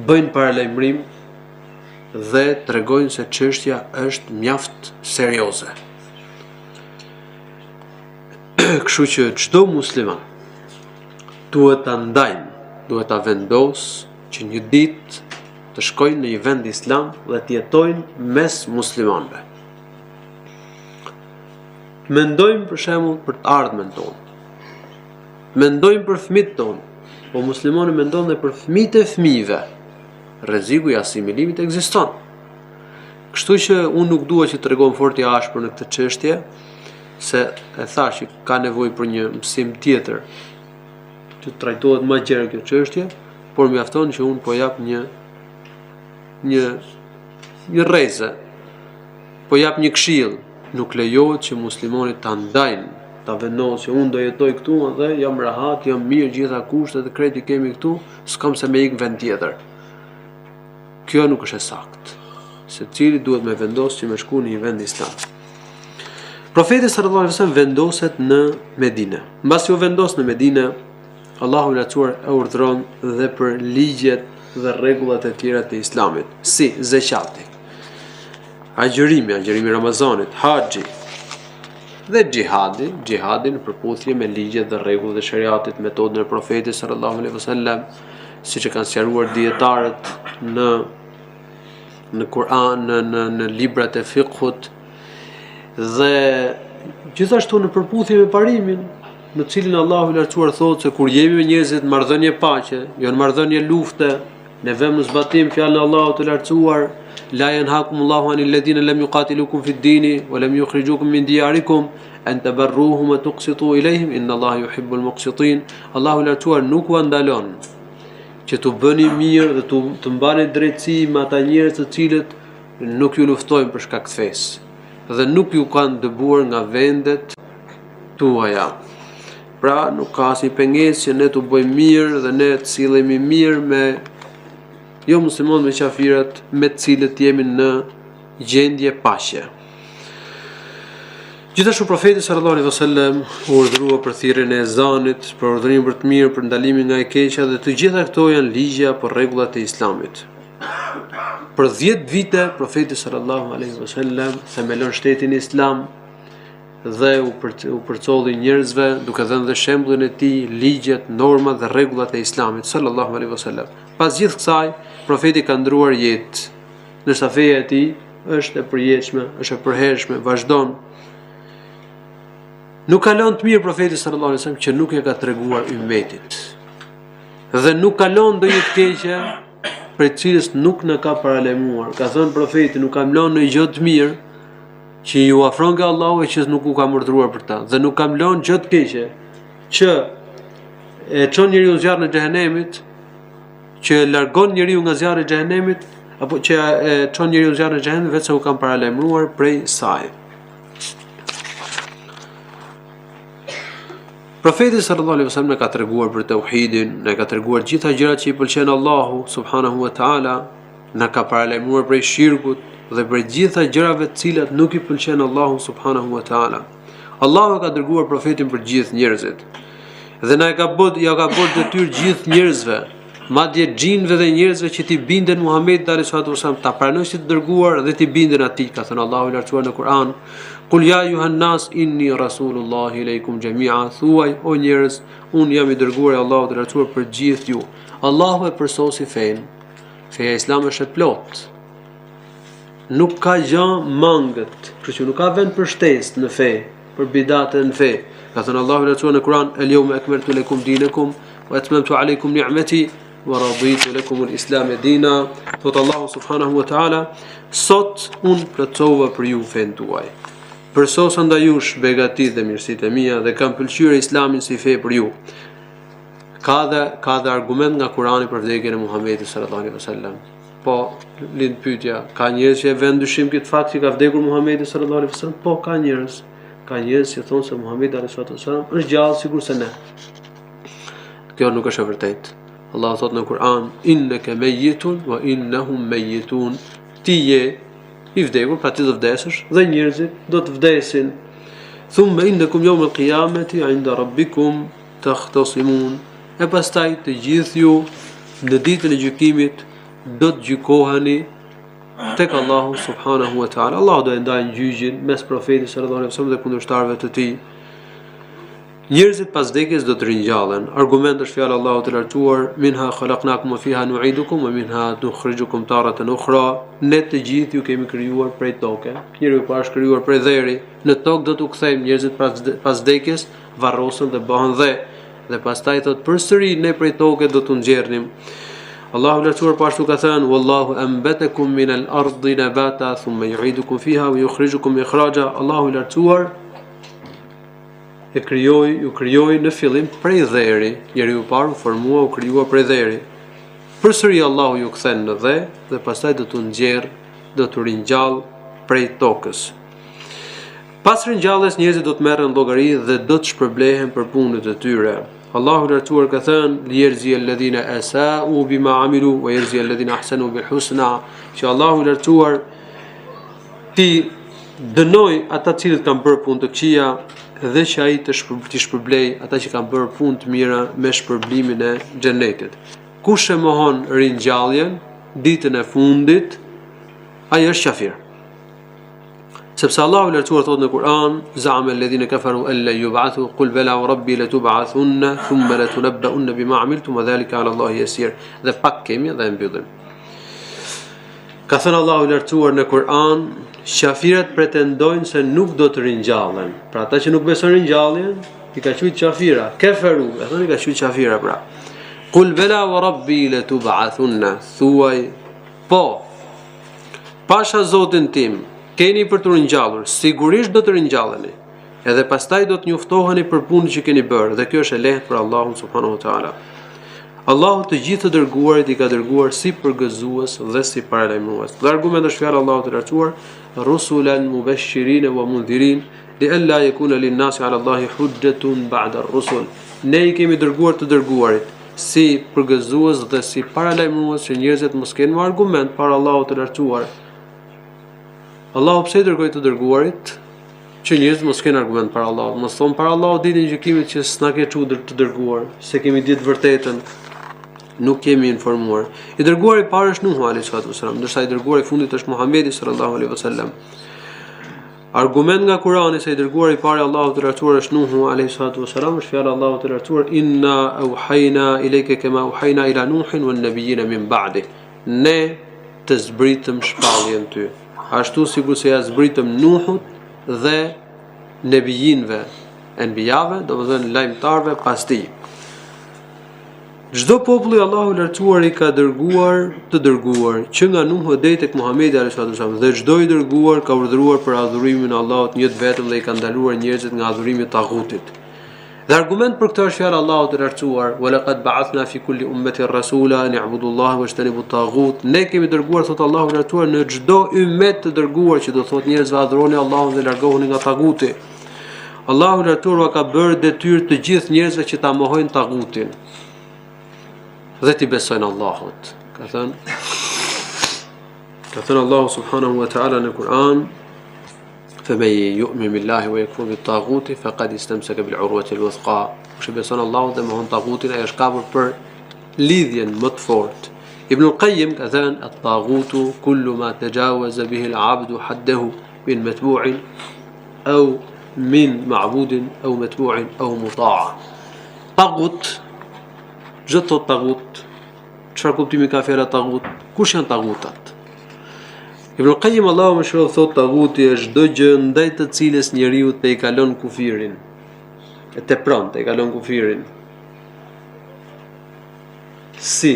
bëjnë paralajmërim dhe tregojnë se çështja është mjaft serioze. Kështu që çdo musliman duhet ta ndajnë, duhet ta vendosë që një ditë të shkojnë në një vend islam dhe të jetojnë mes muslimanëve. Mendojmë për shembull për të ardhmen tonë. Mendojmë për fëmijët tonë, po muslimani mendon edhe për fëmijët e fëmijëve. Rreziku i asimilimit ekziston. Kështu që unë nuk dua që të tregoj fort i ashpër në këtë çështje, se e thash që ka nevojë për një mësim tjetër që trajtohet më gjerë kjo çështje, por mjafton që unë po jap një rreze, po jap një këshill. Nuk lejohet që muslimanit ta ndajnë, ta vendosë që unë do jetoj këtu dhe jam rahat, jam mirë, gjitha kushtet e kreti kemi këtu, s'kam se me ik vend tjetër. Kjo nuk është e saktë. Secili duhet me vendosë që me shku në një vend islam. Profeti sallallahu alaihi wasallam vendoset në Medinë. Mbasi u vendos në Medinë, Allahu i lartësuar e urdhëron dhe për ligjet dhe rregullat e tjera të islamit, si zeqati, agjërimi Ramazanit, haxhi dhe xhihadi në përputhje me ligjet dhe rregullat e shariatit, metodën e profetit sallallahu alaihi wasallam, siç e kanë sqaruar dietarët në Kur'an, në librat e fiqhut, dhe gjithashtu në përputhje me parimin, në cilin Allahu i lartësuar thotë se kur jemi me njerëzit në marrëdhënie paqe, jo në marrëdhënie lufte, ne vëmë në zbatim fjalën e Allahut të lartësuar, la yanhakumullahu anil ladina lam yuqatilukum fid dini wa lam yukhrijukum min diyarikum an tabarruhum wa tuqsitu ilayhim inna Allaha yuhibbul muqsitin. Allahu i lartësuar nuk u ndalon që të bëni mirë dhe të mbani drejtësi me ata njerëz të cilët nuk ju luftojnë për shkak të fesë dhe nuk ju kanë dëbuar nga vendet tuaja. Pra nuk ka asnjë pengesë që ne të bëjmë mirë dhe ne të sillemi mirë me jo muslimanë, me qafirat me të cilët jemi në gjendje paqe. Gjithashtu profeti sallallahu alaihi wasallam urdhërua për thirrjen e ezanit, për urdhërim për të mirë, për ndalimin nga e keqja, dhe të gjitha këto janë ligje apo rregullat e islamit. Për 10 vite profeti sallallahu alaihi wasallam themelon shtetin islam dhe u përcolli njerëzve duke dhënë dhe shembullin e tij, ligjet, normat dhe rregullat e islamit sallallahu alaihi wasallam. Pas gjithë kësaj, profeti ka ndruar jetë, ndërsa feja e tij është e përjetshme, është e përhershme, vazhdon. Nuk ka lënë të mirë profeti sallallahu alaihi wasallam që nuk e ka treguar ummetit. Dhe nuk ka lënë ndonjë të keqe për të cilës nuk na ka paralajmëruar. Ka thënë profeti, nuk kam lënë ndonjë gjë të mirë që ju afron nga Allahu e që nuk u kam urdhëruar për ta, dhe nuk kam lënë gjë të keqe që e çon njeriu në zjarrin e xhehenemit, që largon njeriu nga zjarri i xhehenemit, apo që e çon njeriu në zjarrin e xhehenemit, vetëm u kam paralajmëruar prej saj. Profeti sallallahu alaihi wasallam na ka treguar për tauhidin, na ka treguar gjitha gjërat që i pëlqen Allahu subhanahu wa taala, na ka paralajmëruar prej shirkut dhe për gjitha gjërave të cilat nuk i pëlqen Allahu subhanahu wa taala. Allahu ka dërguar profetin për gjithë njerëzit. Dhe na ja ka bërë detyrë gjithë njerëzve, madje xhinëve dhe njerëzve që ti binden Muhamedit sallallahu alaihi wasallam, ta pranojnë si të dërguar dhe ti binden atij, ka thënë Allahu i lartësuar në Kur'an. Qul ya ayuhan nas inni rasulullahi ilaykum jami'a, thuaj o njerëz, un jam i dërguar i Allahut i lartësuar për gjithë ju. Allahu e përsosi fen. Feja islame është e plot. Nuk ka gjë mangët, kështu që nuk ka vend për shtesë në fe, për bidate në fe. Ka thënë Allahu i lartësuar në Kur'an: "El-yawma akmaltu lakum dinakum wa atmamtu alaykum ni'mati wa raditu lakum al-islam dina." Thot Allahu subhanahu wa ta'ala: "Sot un plotësova për ju fen tuaj. Përsosa ndaj jush begatit dhe mirësitë e mia dhe kam pëlqyer Islamin si fe për ju." Ka dhe argument nga Kurani për vdekjen e Muhamedit sallallahu alaihi wasallam. Po, lind pyetja, ka njerëz që e vënë dyshim këtë fakt që ka vdekur Muhamedi sallallahu alaihi wasallam? Po, ka njerëz. Ka njerëz që thonë se Muhamedi sallallahu alaihi wasallam është gjallë sikur se ne. Kjo nuk është e vërtetë. Allah thot në Kur'an: "Innaka mayyitun wa innahum mayyitun." Ti je i vdekur, pra ti do vdesësh dhe njerëzit do të vdesin. "Thumma innakum yawm al-qiyamati 'inda rabbikum takhtasimun." E pastaj të gjithë ju në ditën e gjykimit do të gjykoheni tek Allahu subhanahu wa ta'ala. Allahu do e ndajë gjyqin mes profetit sallallahu alaihi wasallam dhe kundërshtarëve të tij. Njerëzit pas vdekjes do të ringjallen. Argument është fjala Allahut të lartësuar: "Minha khalaqnakum wa fiha nu'idukum wa minha nukhrijukum taratan ukhra." Ne të gjithë ju kemi krijuar prej toke. Njeriu pa është krijuar prej dheri. Në tokë do t'u kthejmë. Njerëzit pas vdekjes varrosen dhe bëhen dhe pastaj thot përsëri ne prej toke do t'u nxjerrim. Allahu lartësuar po ashtu ka thënë: "Wallahu anbatakum min al-ardi nabata thumma yu'idukum fiha wa yukhrijukum ikhraja." Allahu lartësuar ju krijoi në fillim prej dheri. Njeriu i parë u formua, u krijua prej dheri. Përsëri Allahu ju kthen në dhe pastaj do t'u nxjerr, do t'u ringjall prej tokës. Pas ringjalljes njerëzit do të merren llogari dhe do të shpërblehen për punët e tyre. Allahu lartësuar ka thënë: "Liyerzi alladhina asa'u bima 'amilu wa yerzi alladhina ahsanu bil husna." Që Allahu lartësuar ti dënoj ata që kanë bërë punë të këqija dhe që ai të shpërblej ata që kanë bërë punë të mira me shpërblimin e xhenetit. Kush e mohon ringjalljen ditën e fundit, ai është kafir. Sepse Allahu lartësuar thotë në Kur'an: "Za'ama alladhina kafaru an la yub'athu qul bala wa rabbi latub'athunna thumma latunabba'unna bima 'amiltum wa dhalika 'ala Allahi yasir." Dhe pak kemi dhe e mbyllim. Ka thënë Allahu lartësuar në Kur'an: "Qafirat pretendojnë se nuk do të ringjallen." Pra ata që nuk besojnë ringjalljen, i ka thënë qafira, kafaru, e thonë i ka thënë qafira pra. "Qul bala wa rabbi latub'athunna." Thuaj, po, pasha Zotin tim, keni për të ringjallur, sigurisht do të ringjalleni. Edhe pastaj do të njoftoheni për punën që keni bërë, dhe kjo është e lehtë për Allahun subhanahu wa taala. Allahu të gjithë të dërguarit i ka dërguar si përgëzues dhe si paralajmërues. Dhe argument është fjala Allahut të lartësuar: "Rusulan mubashirin wa mundhirin li alla yakuna lin-nasi 'ala Allahi hujjatun ba'da ar-rusul." Ne i kemi dërguar të dërguarit si përgëzues dhe si paralajmërues që njerëzit mos kenë më argument para Allahut të lartësuar. Allahu pse i dërgoi të dërguarit? Që njerëzit mos kenë argument para Allahut. Mos thon para Allahut ditën e gjykimit që s'na ke çudër të dërguar, se kemi ditë vërtetën. Nuk kemi informuar. I dërguari i parë është Nuhu alayhi wasallam, ndërsa i dërguari i fundit është Muhamedi sallallahu alaihi wasallam. Argument nga Kurani se i dërguari i parë Allahut të lartësuar është Nuhu alayhi wasallam, është fjala Allahut të lartësuar: "Inna awhayna ilayka kama awhayna ila Nuhin wan nabiyyin min ba'di." Ne të zbritëm shpalljen ty, ashtu sikur se ja zbritëm Nuhut dhe nebijinve, enbijave, do të thënë lajmtarve pas tij. Çdo populli Allahu lartësuar i ka dërguar të dërguar, që nga Nuhu deri tek Muhamedi alayhi wasallam, dhe çdo i dërguar ka urdhëruar për adhurimin e Allahut një vetëm dhe i ka ndaluar njerëzit nga adhurimi i tagutit. Dhe argument për këtë është fjala Allahut të lartësuar: "Wa laqad ba'athna fi kulli ummatin rasula an ya'budu Allaha wajtanibu at-taghut." Ne kemi dërguar, thot Allahu i lartësuar, në çdo ummet të dërguar, që do thot njerëzve adhuroni Allahun dhe largohuni nga taguti. Allahu lartëruar ka bërë detyrë të gjithë njerëzve që ta mohojnë tagutin dhe t'i besojnë Allahut. Ka thënë Allahu subhanahu wa ta'ala në Kur'an: "Faman yu'min billahi wa yakfur bit-taghuti faqad istamsaka bil-'urwati al-wuthqa." Kush i beson Allahut dhe mohon tagutin, ai është kapur për lidhjen më të fortë. Ibn al-Qayyim ka thënë: "At-taghutu kullu ma tajawaza bihi al-'abdu haddahu min matbu'in aw min ma'budin aw matbu'in aw muta'a." Tagut, çdo thot tagut, çfarë kuptimi ka fjala tagut? Kush janë tagutat? Ibn al-Qayyim Allahu më shërof thot taguti është çdo gjë ndaj të cilës njeriu të i kalon kufirin. E tepron, të i kalon kufirin. Si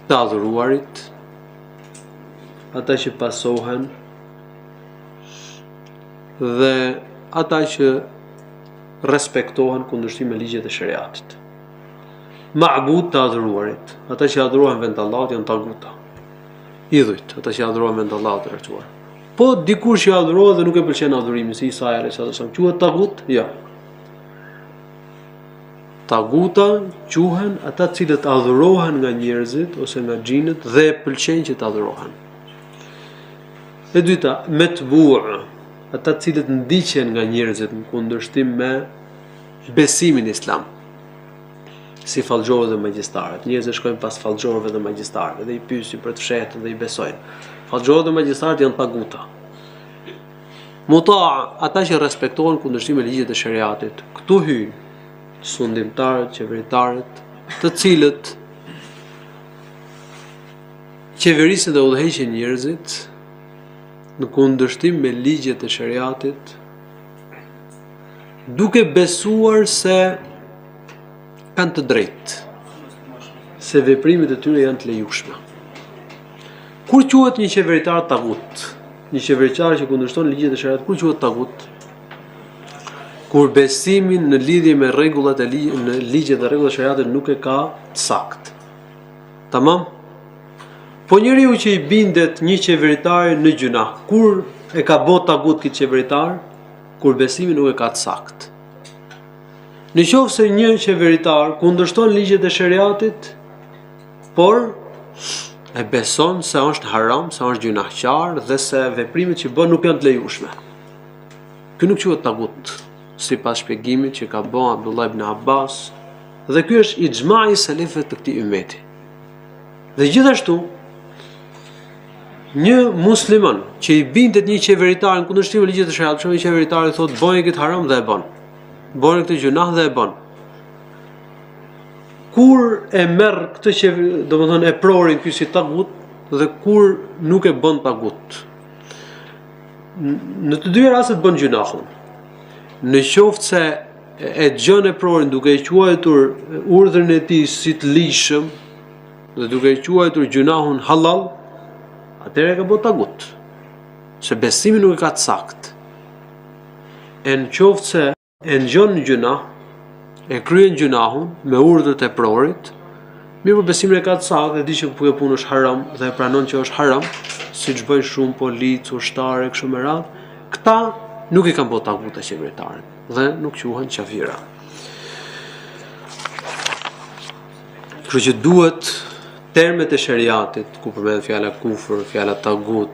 të adhuruarit, ata që pasohen dhe ata që respektohen kundërshtim me ligjet e shariatit. Ma'bud të adhuruarit, ata që adhurohen vend Allahut janë taguta. Idhujt, ata që adhurohen vend Allahut të lartësuar. Po dikush që adhurohet dhe nuk e pëlqen adhurimin, si Isa alayhis salam, quhet tagut? Jo. Taguta quhen ata të cilët adhurohen nga njerëzit ose nga xhinët dhe e pëlqejnë që të adhurohen. E dyta, metbu', ata të cilët ndiqen nga njerëzit në kundërshtim me besimin islam. Si fallxhorët dhe magjistarët. Njerëzit shkojnë pas fallxhorëve dhe magjistarëve dhe i pyesin për të fshehtë dhe i besojnë. Fallxhorët dhe magjistarët janë taguta. Muta', ata që respektohen kundërshtim me ligjet e shariatit. Këtu hyjnë sundimtarët, qeveritarët, të cilët qeverisin dhe udhëheqin njerëzit në kundërshtim me ligjet e shariatit, duke besuar se kanë të drejtë, se veprimet e tyre janë të lejushme. Kur quhet një qeveritar tagut, një qeveritar që kundërshton ligjet e shariatit, kur quhet tagut? Kur besimin në lidhje me rregullat e ligjet dhe rregullat e shariatit nuk e ka të saktë. Tamam? Po njeriu që i bindet një qeveritar në gjuna, kur e ka bë tagut këtë qeveritar? Kur besimi nuk e ka të saktë. Në qoftë se një qeveritar kundërshton ligjet e shariatit, por e beson se është haram, se është gjunaqar dhe se veprimet që bën nuk janë të lejushme. Ky nuk quhet tagut, sipas shpjegimit që ka bën Abdullah ibn Abbas, dhe ky është ixhma'i selefëve të këtij ummeti. Dhe gjithashtu, një musliman që i bindet një qeveritar në kundërshtim me ligjet e shariatit, për shembull, qeveritari thotë bëni këtë haram dhe e bën. Bëni këtë gjunah dhe e bën. Kur e merr këtë domethënë e prorin ky si tagut dhe kur nuk e bën tagut. Në të dy rastet bën gjunahun. Në qoftë se e dëgjon e prorin duke e quajtur urdhrin e tij si të lishëm dhe duke e quajtur gjunahun halal, atëherë ka bërë tagut, se besimi nuk e ka të saktë. E në qoftë se e ngjon në gjunah, e kryen gjunahun me urdhët e prorit, mirë po besimin e ka të saktë dhe di që kjo punë është haram dhe e pranon që është haram, siç bëjnë shumë policë, ushtarë kështu me radhë, këta nuk i kanë bërë tagut të qeveritarit dhe nuk quhen qafira. Kështu që duhet termet e shariatit, ku përmend fjala kufër, fjala tagut,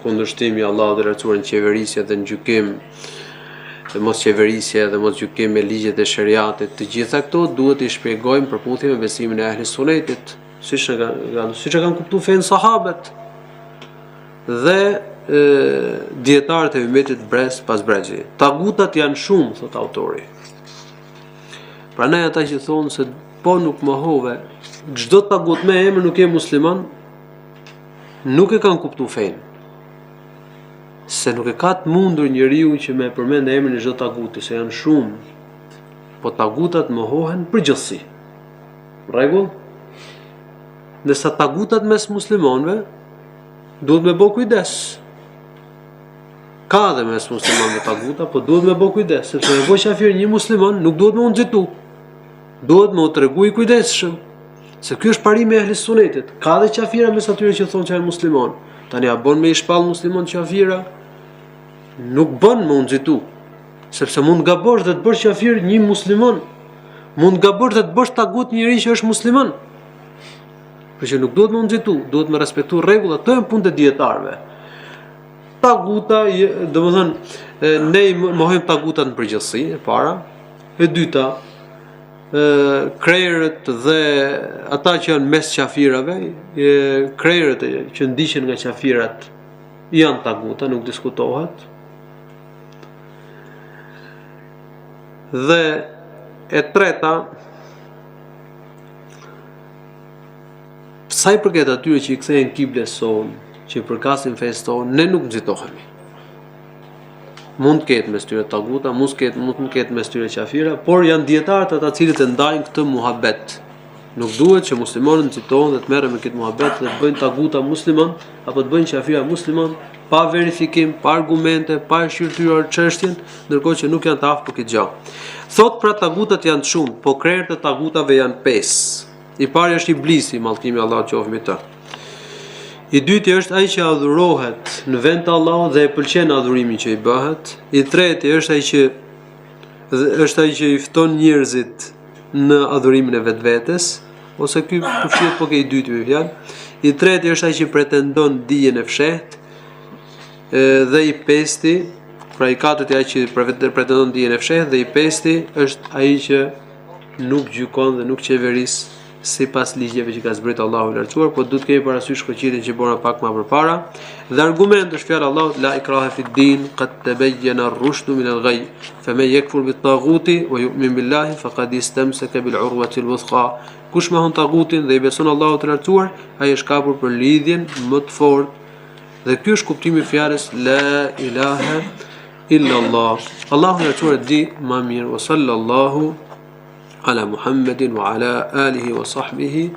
kundërshtimi Allahut dhe lartësuar në qeverisje dhe në gjykim, dhe mos qeverisje dhe mos gjykim me ligjet e shariatit, të gjitha këto duhet i shpjegojmë përputhje me besimin e ahlis sunetit, siç e kanë kuptuar fen sahabët dhe dietarët e ummetit brez pas brezi. Tagutat janë shumë, thot autori. Prandaj ata që thonë se po nuk mohove, çdo tagut me emër nuk je musliman, nuk e kanë kuptuar fen. Se nuk e ka të mundur njeriu që me përmend emrin e çdo taguti, se janë shumë. Po tagutat mohohen përgjithësi. Rregull? Ndërsa tagutat mes muslimanëve duhet me bë kujdes. Ka dhe mes muslimanëve taguta, po duhet me bë kujdes, sepse me bë qafir një musliman nuk duhet me u nxitu. Duhet me u tregu i kujdesshëm. Se ky është parimi e ahlis sunetit. Ka dhe qafira mes atyre që thonë që janë musliman. Tani a bën me i shpall musliman qafira? nuk bën më nxitu, sepse mund gabosh dhe të bësh qafir një musliman, mund gabosh dhe të bësh tagut njëri që është musliman. Por që nuk duhet më nxitu, duhet më respektu rregullat, to janë punë të dietarëve. Taguta, domethënë ne i mohojmë tagutat në përgjithësi, e para, e dyta, krejrët dhe ata që janë mes qafirave, krejrët që ndiqen nga qafirat janë taguta, nuk diskutohet. Dhe e treta, sa i përket atyre që i kthehen kibles son, që i përkasin fesë tonë, ne nuk nxitohemi. Mund të ketë mes tyre taguta, mund të ketë mes tyre qafira, por janë dietarët ata cilët e ndajnë këtë muhabet. Nuk duhet që muslimanët nxitohen dhe të merren me këtë muhabet dhe të bëjnë taguta musliman apo të bëjnë qafira musliman pa verifikim, pa argumente, pa shqyrtyer çështjen, ndërkohë që nuk janë të aftë për këtë gjë. Thot pra tagutat janë të shumë, po krerët e tagutave janë 5. I pari është Iblisi, mallkimi Allahu qoftë mbi të. I dyti është ai që adhurohet në vend të Allahut dhe e pëlqen adhurimin që i bëhet. I treti është ai që i fton njerëzit në adhurimin e vetvetes, ose ky përfshihet po ke i dyti me fjalë. I treti është ai që pretendon dijen e fshehtë, dhe i pesti, pra i katërt ai që pretendon dijen e fshehtë, dhe i pesti është ai që nuk gjykon dhe nuk qeveris sipas ligjeve që ka zbritur Allahu i lartësuar, po duhet të kemi parasysh shkëlqyetjen që bëra pak më përpara. Dhe argumenti është fjala Allahut la ikraha fi din qad tabayyana ar-rushdu min al-ghayy faman yakfur bit-taghuti wa yu'min billahi faqad istamsaka bil-urwati al-wuthqa. Kush mohon tagutin dhe i beson Allahut të lartësuar, ai është kapur për lidhjen më të fortë. Dhe ky është kuptimi i fjalës la ilaha illa Allah. Allahu i lartësuar di më mirë. Wa sallallahu على محمد وعلى آله وصحبه